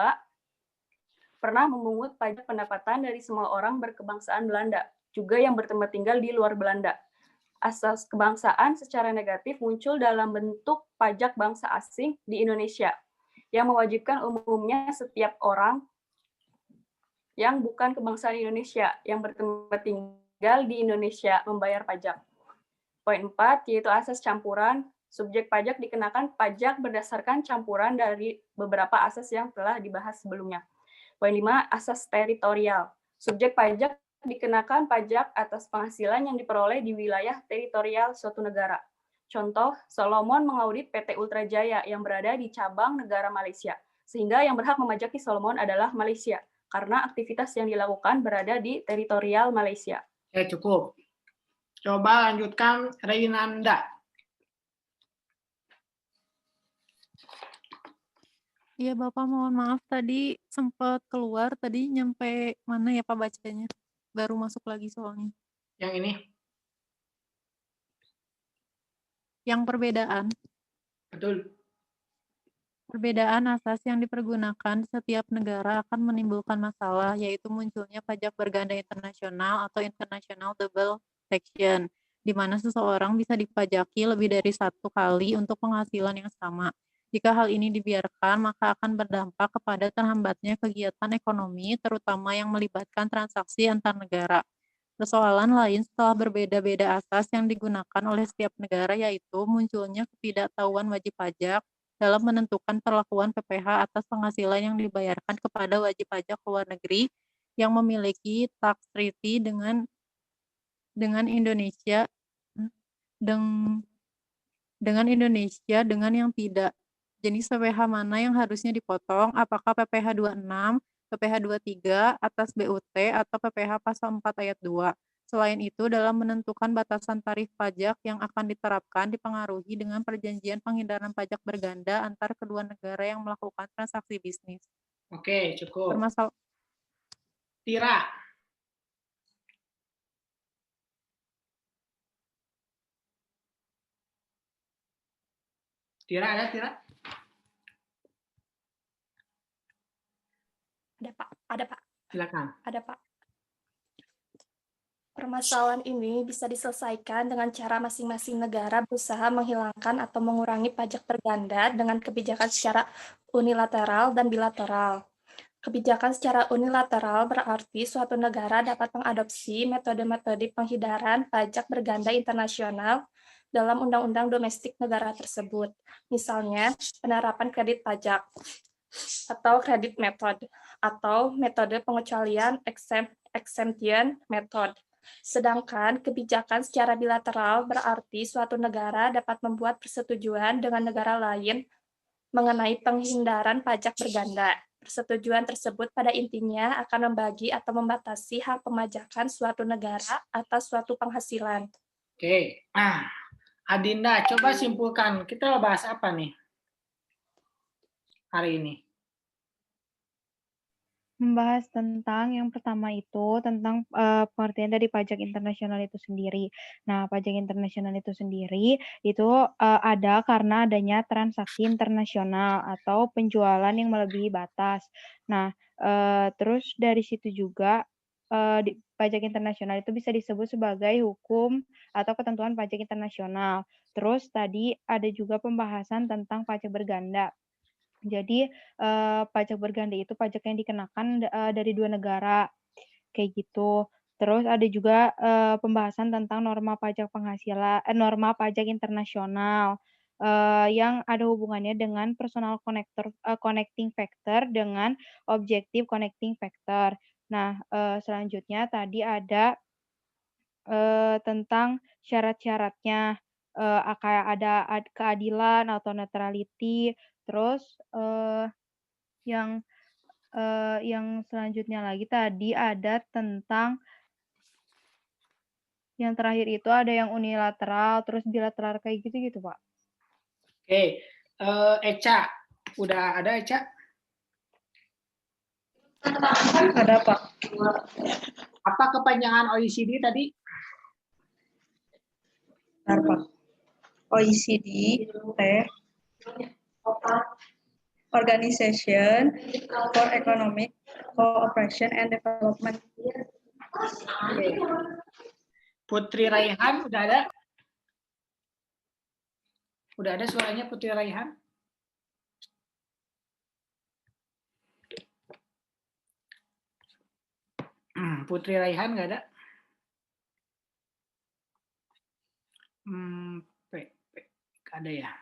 T: pernah memungut pajak pendapatan dari semua orang berkebangsaan Belanda, juga yang bertempat tinggal di luar Belanda. Asas kebangsaan secara negatif muncul dalam bentuk pajak bangsa asing di Indonesia, yang mewajibkan umumnya setiap orang yang bukan kebangsaan Indonesia yang bertempat tinggal di Indonesia membayar pajak. Poin 4, yaitu asas campuran. Subjek pajak dikenakan pajak berdasarkan campuran dari beberapa asas yang telah dibahas sebelumnya. Poin 5, asas teritorial. Subjek pajak dikenakan pajak atas penghasilan yang diperoleh di wilayah teritorial suatu negara. Contoh, Solomon mengaudit PT Ultrajaya yang berada di cabang negara Malaysia, sehingga yang berhak memajaki Solomon adalah Malaysia, karena aktivitas yang dilakukan berada di teritorial Malaysia.
A: Cukup. Coba lanjutkan, Reinanda.
P: Iya Bapak, mohon maaf tadi sempat keluar, tadi nyampe mana ya Pak bacanya? Baru masuk lagi soalnya.
A: Yang ini?
P: Yang perbedaan.
A: Betul.
P: Perbedaan asas yang dipergunakan di setiap negara akan menimbulkan masalah, yaitu munculnya pajak berganda internasional atau international double taxation, di mana seseorang bisa dipajaki lebih dari satu kali untuk penghasilan yang sama. Jika hal ini dibiarkan, maka akan berdampak kepada terhambatnya kegiatan ekonomi, terutama yang melibatkan transaksi antar negara. Persoalan lain setelah berbeda-beda asas yang digunakan oleh setiap negara, yaitu munculnya ketidaktahuan wajib pajak dalam menentukan perlakuan PPh atas penghasilan yang dibayarkan kepada wajib pajak luar negeri yang memiliki tax treaty dengan Indonesia dengan yang tidak. Jenis PPh mana yang harusnya dipotong? Apakah PPh 26, PPh 23 atas BUT atau PPh pasal 4 ayat 2? Selain itu, dalam menentukan batasan tarif pajak yang akan diterapkan dipengaruhi dengan perjanjian penghindaran pajak berganda antar kedua negara yang melakukan transaksi bisnis.
A: Oke, cukup.
P: Permasal
A: Tira. Tira ada, Tira?
E: Ada, Pak. Ada, Pak.
A: Silakan.
E: Ada, Pak. Permasalahan ini bisa diselesaikan dengan cara masing-masing negara berusaha menghilangkan atau mengurangi pajak berganda dengan kebijakan secara unilateral dan bilateral. Kebijakan secara unilateral berarti suatu negara dapat mengadopsi metode-metode penghindaran pajak berganda internasional dalam undang-undang domestik negara tersebut. Misalnya, penerapan kredit pajak atau credit method atau metode pengecualian exemption method. Sedangkan kebijakan secara bilateral berarti suatu negara dapat membuat persetujuan dengan negara lain mengenai penghindaran pajak berganda. Persetujuan tersebut pada intinya akan membagi atau membatasi hak pemajakan suatu negara atas suatu penghasilan.
A: Oke, Adinda, coba simpulkan. Kita bahas apa nih hari ini?
S: Membahas tentang yang pertama itu tentang pengertian dari pajak internasional itu sendiri. Nah, pajak internasional itu sendiri itu ada karena adanya transaksi internasional atau penjualan yang melebihi batas. Nah, terus dari situ juga pajak internasional itu bisa disebut sebagai hukum atau ketentuan pajak internasional. Terus tadi ada juga pembahasan tentang pajak berganda. Jadi pajak berganda itu pajak yang dikenakan dari dua negara, kayak gitu. Terus ada juga pembahasan tentang norma pajak norma pajak internasional yang ada hubungannya dengan personal connecting factor dengan objective connecting factor. Nah, selanjutnya tadi ada tentang syarat-syaratnya, kayak ada keadilan atau neutrality. Terus yang selanjutnya lagi tadi ada tentang yang terakhir itu ada yang unilateral, terus bilateral kayak gitu-gitu, Pak.
A: Oke, Eca, udah ada Eca?
U: Ada, Pak.
A: Apa kepanjangan OECD tadi?
U: Benar, Pak. OECD, Organization for Economic Cooperation and Development.
A: Oke. Putri Raihan, udah ada? Udah ada suaranya Putri Raihan? Putri Raihan nggak ada? Nggak ada ya?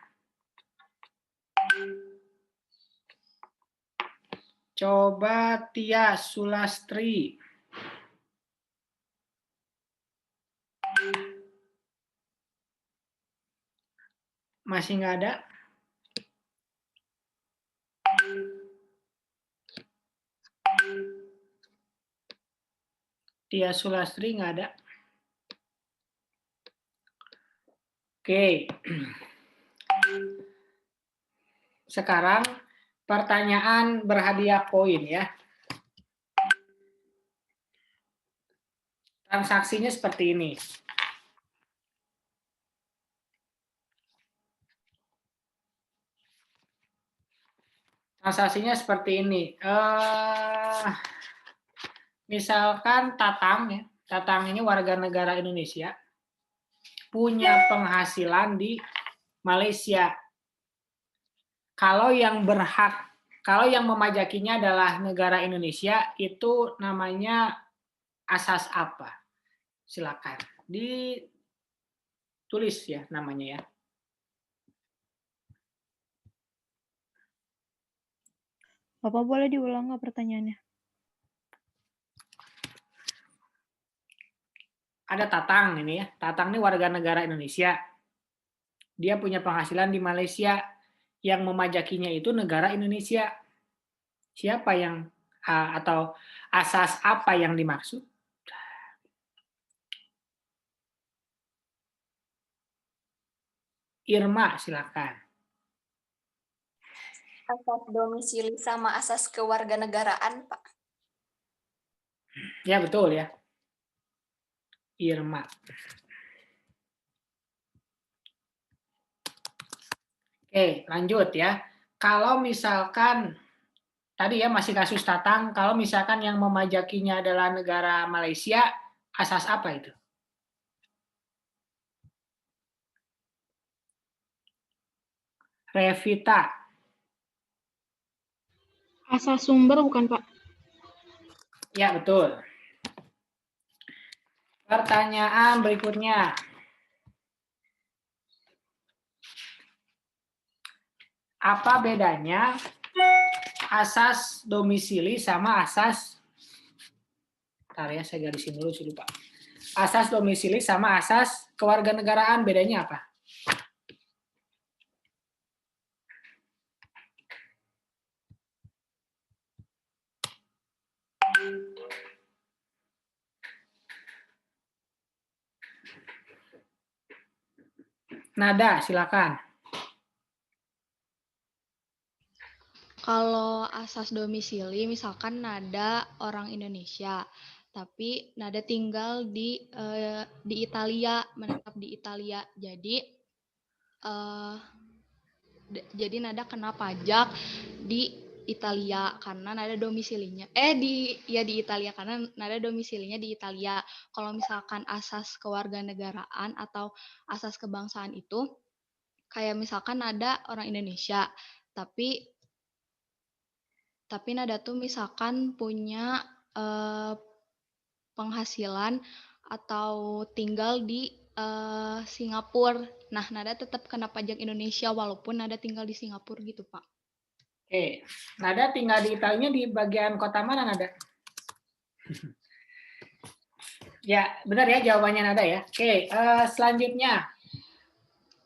A: Coba Tia Sulastri. Masih nggak ada? Tia Sulastri nggak ada? Oke. Sekarang pertanyaan berhadiah poin ya. Transaksinya seperti ini. Transaksinya seperti ini. Misalkan Tatang ya. Tatang ini warga negara Indonesia punya penghasilan di Malaysia. Kalau yang memajakinya adalah negara Indonesia, itu namanya asas apa? Silakan ditulis ya namanya ya.
B: Bapak boleh diulang nggak pertanyaannya?
A: Ada Tatang ini ya. Tatang ini warga negara Indonesia. Dia punya penghasilan di Malaysia. Yang memajakinya itu negara Indonesia. Siapa yang atau asas apa yang dimaksud? Irma, silakan.
K: Asas domisili sama asas kewarganegaraan, Pak.
A: Ya, betul ya. Irma. Oke, lanjut ya. Kalau misalkan tadi ya masih kasus Tatang, kalau misalkan yang memajakinya adalah negara Malaysia, asas apa itu? Revita.
Q: Asas sumber bukan, Pak?
A: Ya, betul. Pertanyaan berikutnya. Apa bedanya asas domisili sama asas... Bentar ya, saya garisin dulu sih lupa. Asas domisili sama asas kewarganegaraan, bedanya apa? Nada, silakan.
G: Kalau asas domisili, misalkan Nada orang Indonesia, tapi Nada tinggal di Italia, menetap di Italia. Jadi Nada kena pajak di Italia karena Nada domisilinya di Italia karena Nada domisilinya di Italia. Kalau misalkan asas kewarganegaraan atau asas kebangsaan itu kayak misalkan Nada orang Indonesia, tapi Nada tuh misalkan punya penghasilan atau tinggal di Singapura. Nah, Nada tetap kena pajak Indonesia walaupun Nada tinggal di Singapura gitu, Pak.
A: Oke, Nada tinggal di Italinya di bagian kota mana, Nada? Ya, benar ya jawabannya Nada ya. Oke, selanjutnya.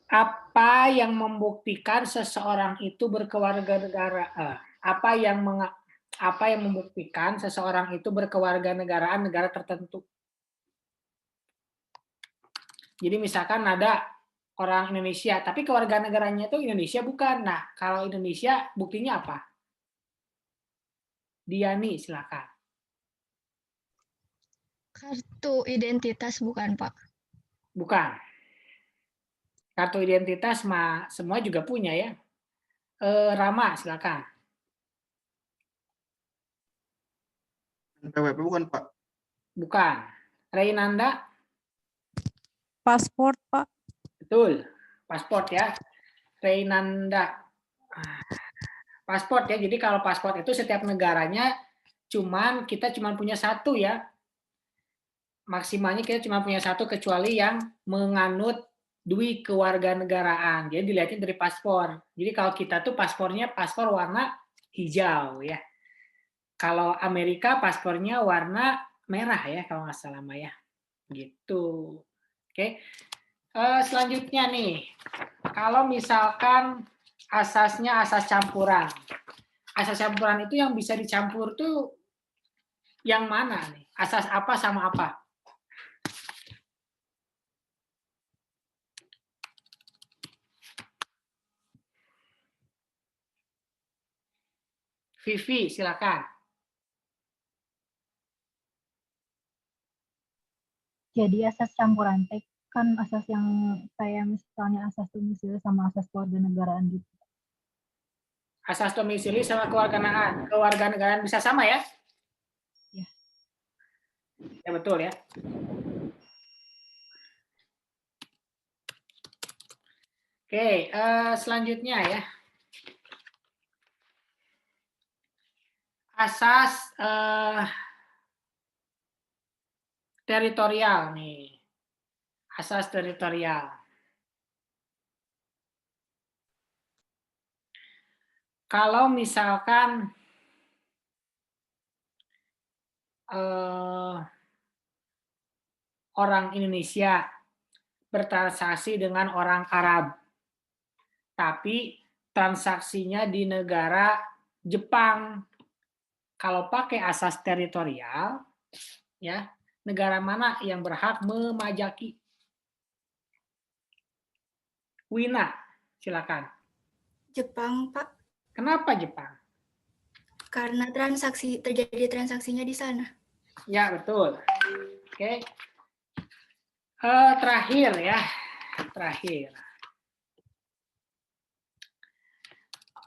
A: Apa yang membuktikan seseorang itu berkewarganegaraan? Apa yang membuktikan seseorang itu berkewarganegaraan negara tertentu? Jadi misalkan Nada orang Indonesia, tapi kewarganegaraannya itu Indonesia bukan. Nah, kalau Indonesia buktinya apa? Diani, silakan.
L: Kartu identitas bukan, Pak?
A: Bukan. Kartu identitas semua juga punya ya. Rama, silakan.
O: NPWP bukan, Pak?
A: Bukan. Reynanda?
P: Paspor, Pak.
A: Betul. Paspor ya. Reynanda. Paspor ya. Jadi kalau paspor itu setiap negaranya kita cuma punya satu ya. Maksimalnya kita cuma punya satu kecuali yang menganut dui kewarganegaraan. Jadi dilihatnya dari paspor. Jadi kalau kita tuh paspornya paspor warna hijau ya. Kalau Amerika paspornya warna merah ya kalau nggak salah ya. Gitu. Oke. Selanjutnya nih. Kalau misalkan asasnya asas campuran. Asas campuran itu yang bisa dicampur tuh yang mana nih? Asas apa sama apa? Vivi, silakan.
S: Jadi asas campuran teks kan asas yang kayak misalnya asas domisili sama asas kewarganegaraan gitu.
A: Asas domisili sama kewarganegaraan bisa sama ya? Ya betul ya. Oke, selanjutnya ya. Asas teritorial nih. Asas teritorial. Kalau misalkan orang Indonesia bertransaksi dengan orang Arab, tapi transaksinya di negara Jepang. Kalau pakai asas teritorial, ya, negara mana yang berhak memajaki? Wina, silakan.
J: Jepang, Pak.
A: Kenapa Jepang?
J: Karena terjadi transaksinya di sana.
A: Ya, betul. Oke. Terakhir ya. Terakhir.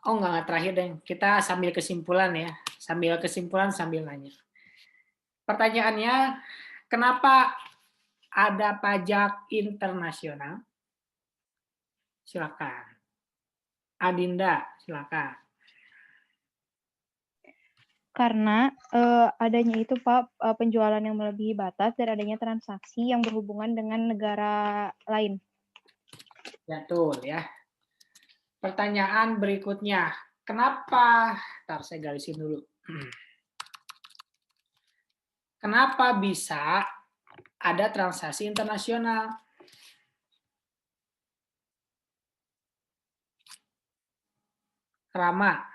A: Oh, enggak terakhir deh. Kita sambil kesimpulan ya. Sambil kesimpulan, sambil nanya. Pertanyaannya, kenapa ada pajak internasional? Silakan. Adinda, silakan.
B: Karena adanya itu Pak penjualan yang melebihi batas dan adanya transaksi yang berhubungan dengan negara lain.
A: Betul ya. Pertanyaan berikutnya, kenapa? Ntar saya garisin dulu. Kenapa bisa ada transaksi internasional? Rama.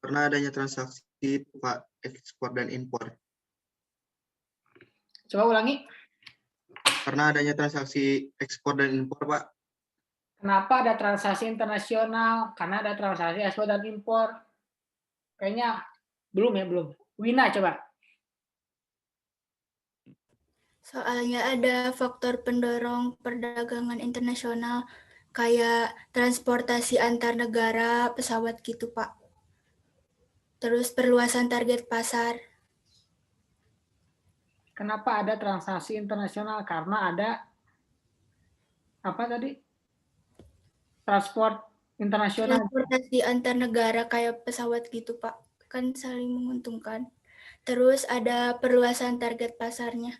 O: Karena adanya transaksi Pak, ekspor dan impor.
A: Coba ulangi.
O: Karena adanya transaksi ekspor dan impor, Pak.
A: Kenapa ada transaksi internasional? Karena ada transaksi ekspor dan impor. Kayaknya belum ya, belum. Wina, coba.
J: Soalnya ada faktor pendorong perdagangan internasional kayak transportasi antar negara, pesawat gitu, Pak. Terus perluasan target pasar.
A: Kenapa ada transaksi internasional? Karena ada apa tadi? Transport internasional.
J: Transportasi antar negara kayak pesawat gitu, Pak. Kan saling menguntungkan. Terus ada perluasan target pasarnya.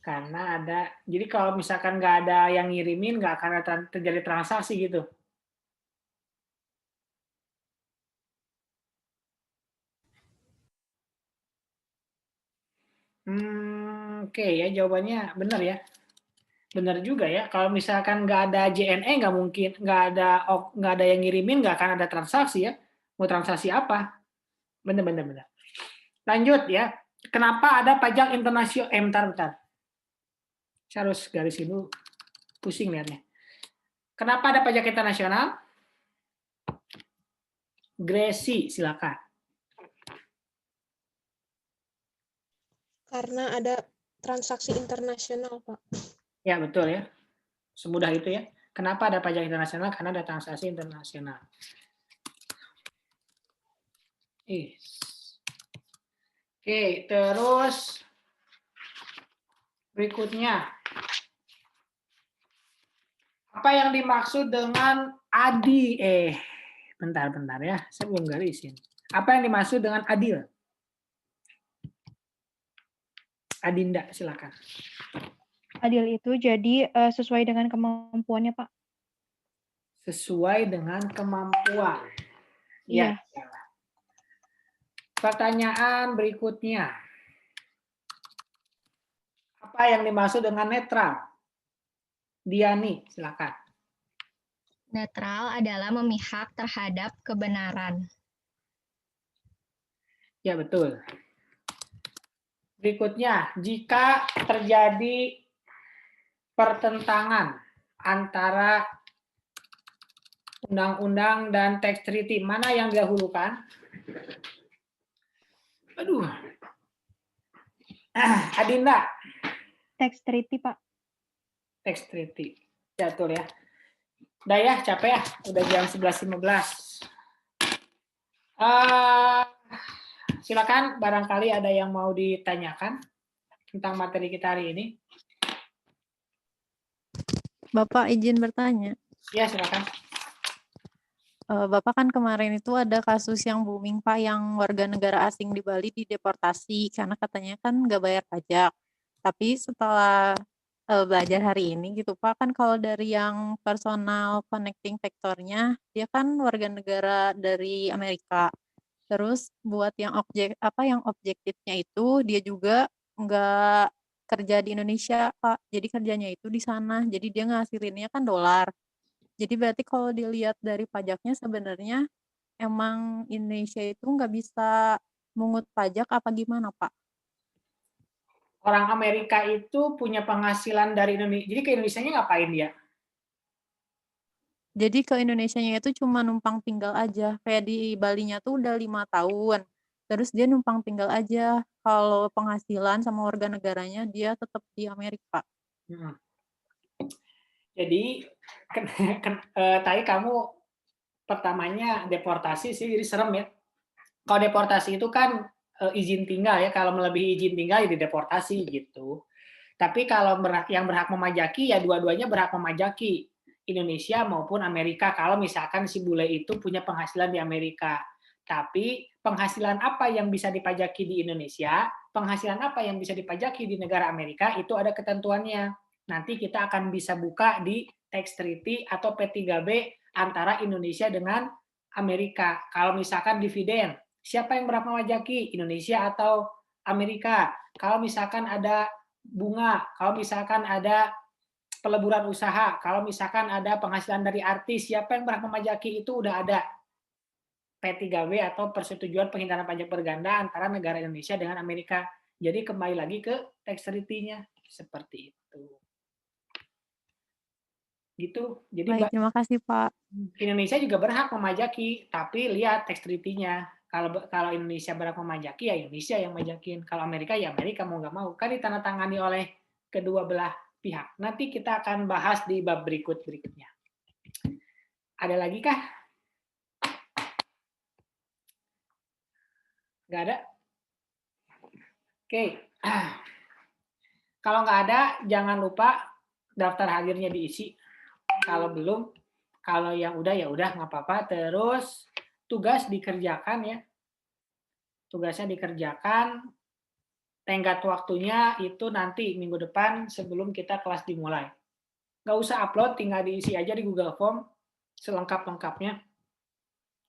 A: Karena ada, jadi kalau misalkan nggak ada yang ngirimin, nggak akan terjadi transaksi gitu. Oke ya, jawabannya benar ya. Benar juga ya. Kalau misalkan nggak ada JNE, nggak mungkin, nggak ada yang ngirimin, nggak akan ada transaksi ya. Mau transaksi apa? Benar. Lanjut ya. Kenapa ada pajak internasional? Bentar. Saya harus garisin dulu. Pusing lihatnya. Kenapa ada pajak internasional? Gresi, silakan.
R: Karena ada transaksi internasional, Pak.
A: Ya, betul ya. Semudah itu ya. Kenapa ada pajak internasional? Karena ada transaksi internasional. Oke, terus berikutnya. Apa yang dimaksud dengan adil? Bentar ya. Saya belum garisin. Apa yang dimaksud dengan adil? Adinda, silakan.
B: Adil itu jadi sesuai dengan kemampuannya, Pak.
A: Sesuai dengan kemampuan.
B: Iya.
A: Ya. Pertanyaan berikutnya. Apa yang dimaksud dengan netral? Diani, silakan.
L: Netral adalah memihak terhadap kebenaran.
A: Ya, betul. Berikutnya, jika terjadi pertentangan antara undang-undang dan tax treaty, mana yang didahulukan? Aduh. Adinda.
B: Tax treaty, Pak.
A: Tax treaty. Ya, betul ya. Udah ya, capek ya. Udah jam 11.15. Silakan, barangkali ada yang mau ditanyakan tentang materi kita hari ini.
P: Bapak izin bertanya.
A: Ya, silakan.
P: Bapak kan kemarin itu ada kasus yang booming Pak, yang warga negara asing di Bali dideportasi karena katanya kan nggak bayar pajak. Tapi setelah belajar hari ini gitu Pak, kan kalau dari yang personal connecting factor-nya, dia kan warga negara dari Amerika. Terus buat yang objektifnya itu dia juga nggak kerja di Indonesia Pak, jadi kerjanya itu di sana, jadi dia ngasilinnya kan dolar. Jadi berarti kalau dilihat dari pajaknya sebenarnya emang Indonesia itu nggak bisa mungut pajak apa gimana Pak?
A: Orang Amerika itu punya penghasilan dari Indonesia, jadi ke Indonesianya ngapain dia?
P: Jadi ke Indonesianya itu cuma numpang tinggal aja, kayak di Balinya tuh udah 5 tahun, terus dia numpang tinggal aja, kalau penghasilan sama warga negaranya dia tetap di Amerika.
A: Jadi, tadi kamu pertamanya deportasi sih, jadi serem ya. Kalau deportasi itu kan izin tinggal ya, kalau melebihi izin tinggal ya dideportasi gitu. Tapi kalau yang berhak memajaki ya dua-duanya berhak memajaki, Indonesia maupun Amerika, kalau misalkan si bule itu punya penghasilan di Amerika. Tapi penghasilan apa yang bisa dipajaki di Indonesia, penghasilan apa yang bisa dipajaki di negara Amerika, itu ada ketentuannya. Nanti kita akan bisa buka di tax treaty atau P3B antara Indonesia dengan Amerika. Kalau misalkan dividen, siapa yang berhak memajaki, Indonesia atau Amerika? Kalau misalkan ada bunga, kalau misalkan ada peleburan usaha, kalau misalkan ada penghasilan dari artis, siapa yang berhak memajaki, itu udah ada P3B atau persetujuan penghindaran pajak berganda antara negara Indonesia dengan Amerika. Jadi kembali lagi ke tax treaty-nya seperti itu. Gitu. Jadi
P: baik, terima kasih Pak.
A: Indonesia juga berhak memajaki, tapi lihat tax treaty-nya. Kalau Indonesia berhak memajaki, ya Indonesia yang majakin. Kalau Amerika, ya Amerika mau nggak mau. Kan ditandatangani oleh kedua belah pihak. Nanti kita akan bahas di bab berikutnya. Ada lagi kah? Nggak ada? Oke. Kalau nggak ada, jangan lupa daftar hadirnya diisi. Kalau belum, kalau yang udah ya udah nggak apa-apa. Terus tugas dikerjakan ya. Tugasnya dikerjakan. Tenggat waktunya itu nanti minggu depan sebelum kita kelas dimulai. Nggak usah upload, tinggal diisi aja di Google Form selengkap-lengkapnya.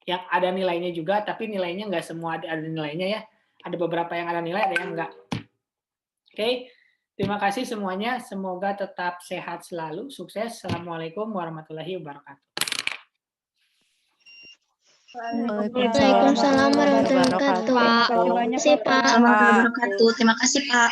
A: Yang ada nilainya juga, tapi nilainya nggak semua ada nilainya ya. Ada beberapa yang ada nilai, ada yang enggak. Oke. Terima kasih semuanya. Semoga tetap sehat selalu. Sukses. Assalamualaikum warahmatullahi wabarakatuh.
D: Waalaikumsalam warahmatullahi wabarakatuh.
B: Terima kasih banyak
D: Terima kasih, Pak.
B: Bapak.
D: Terima kasih, Pak.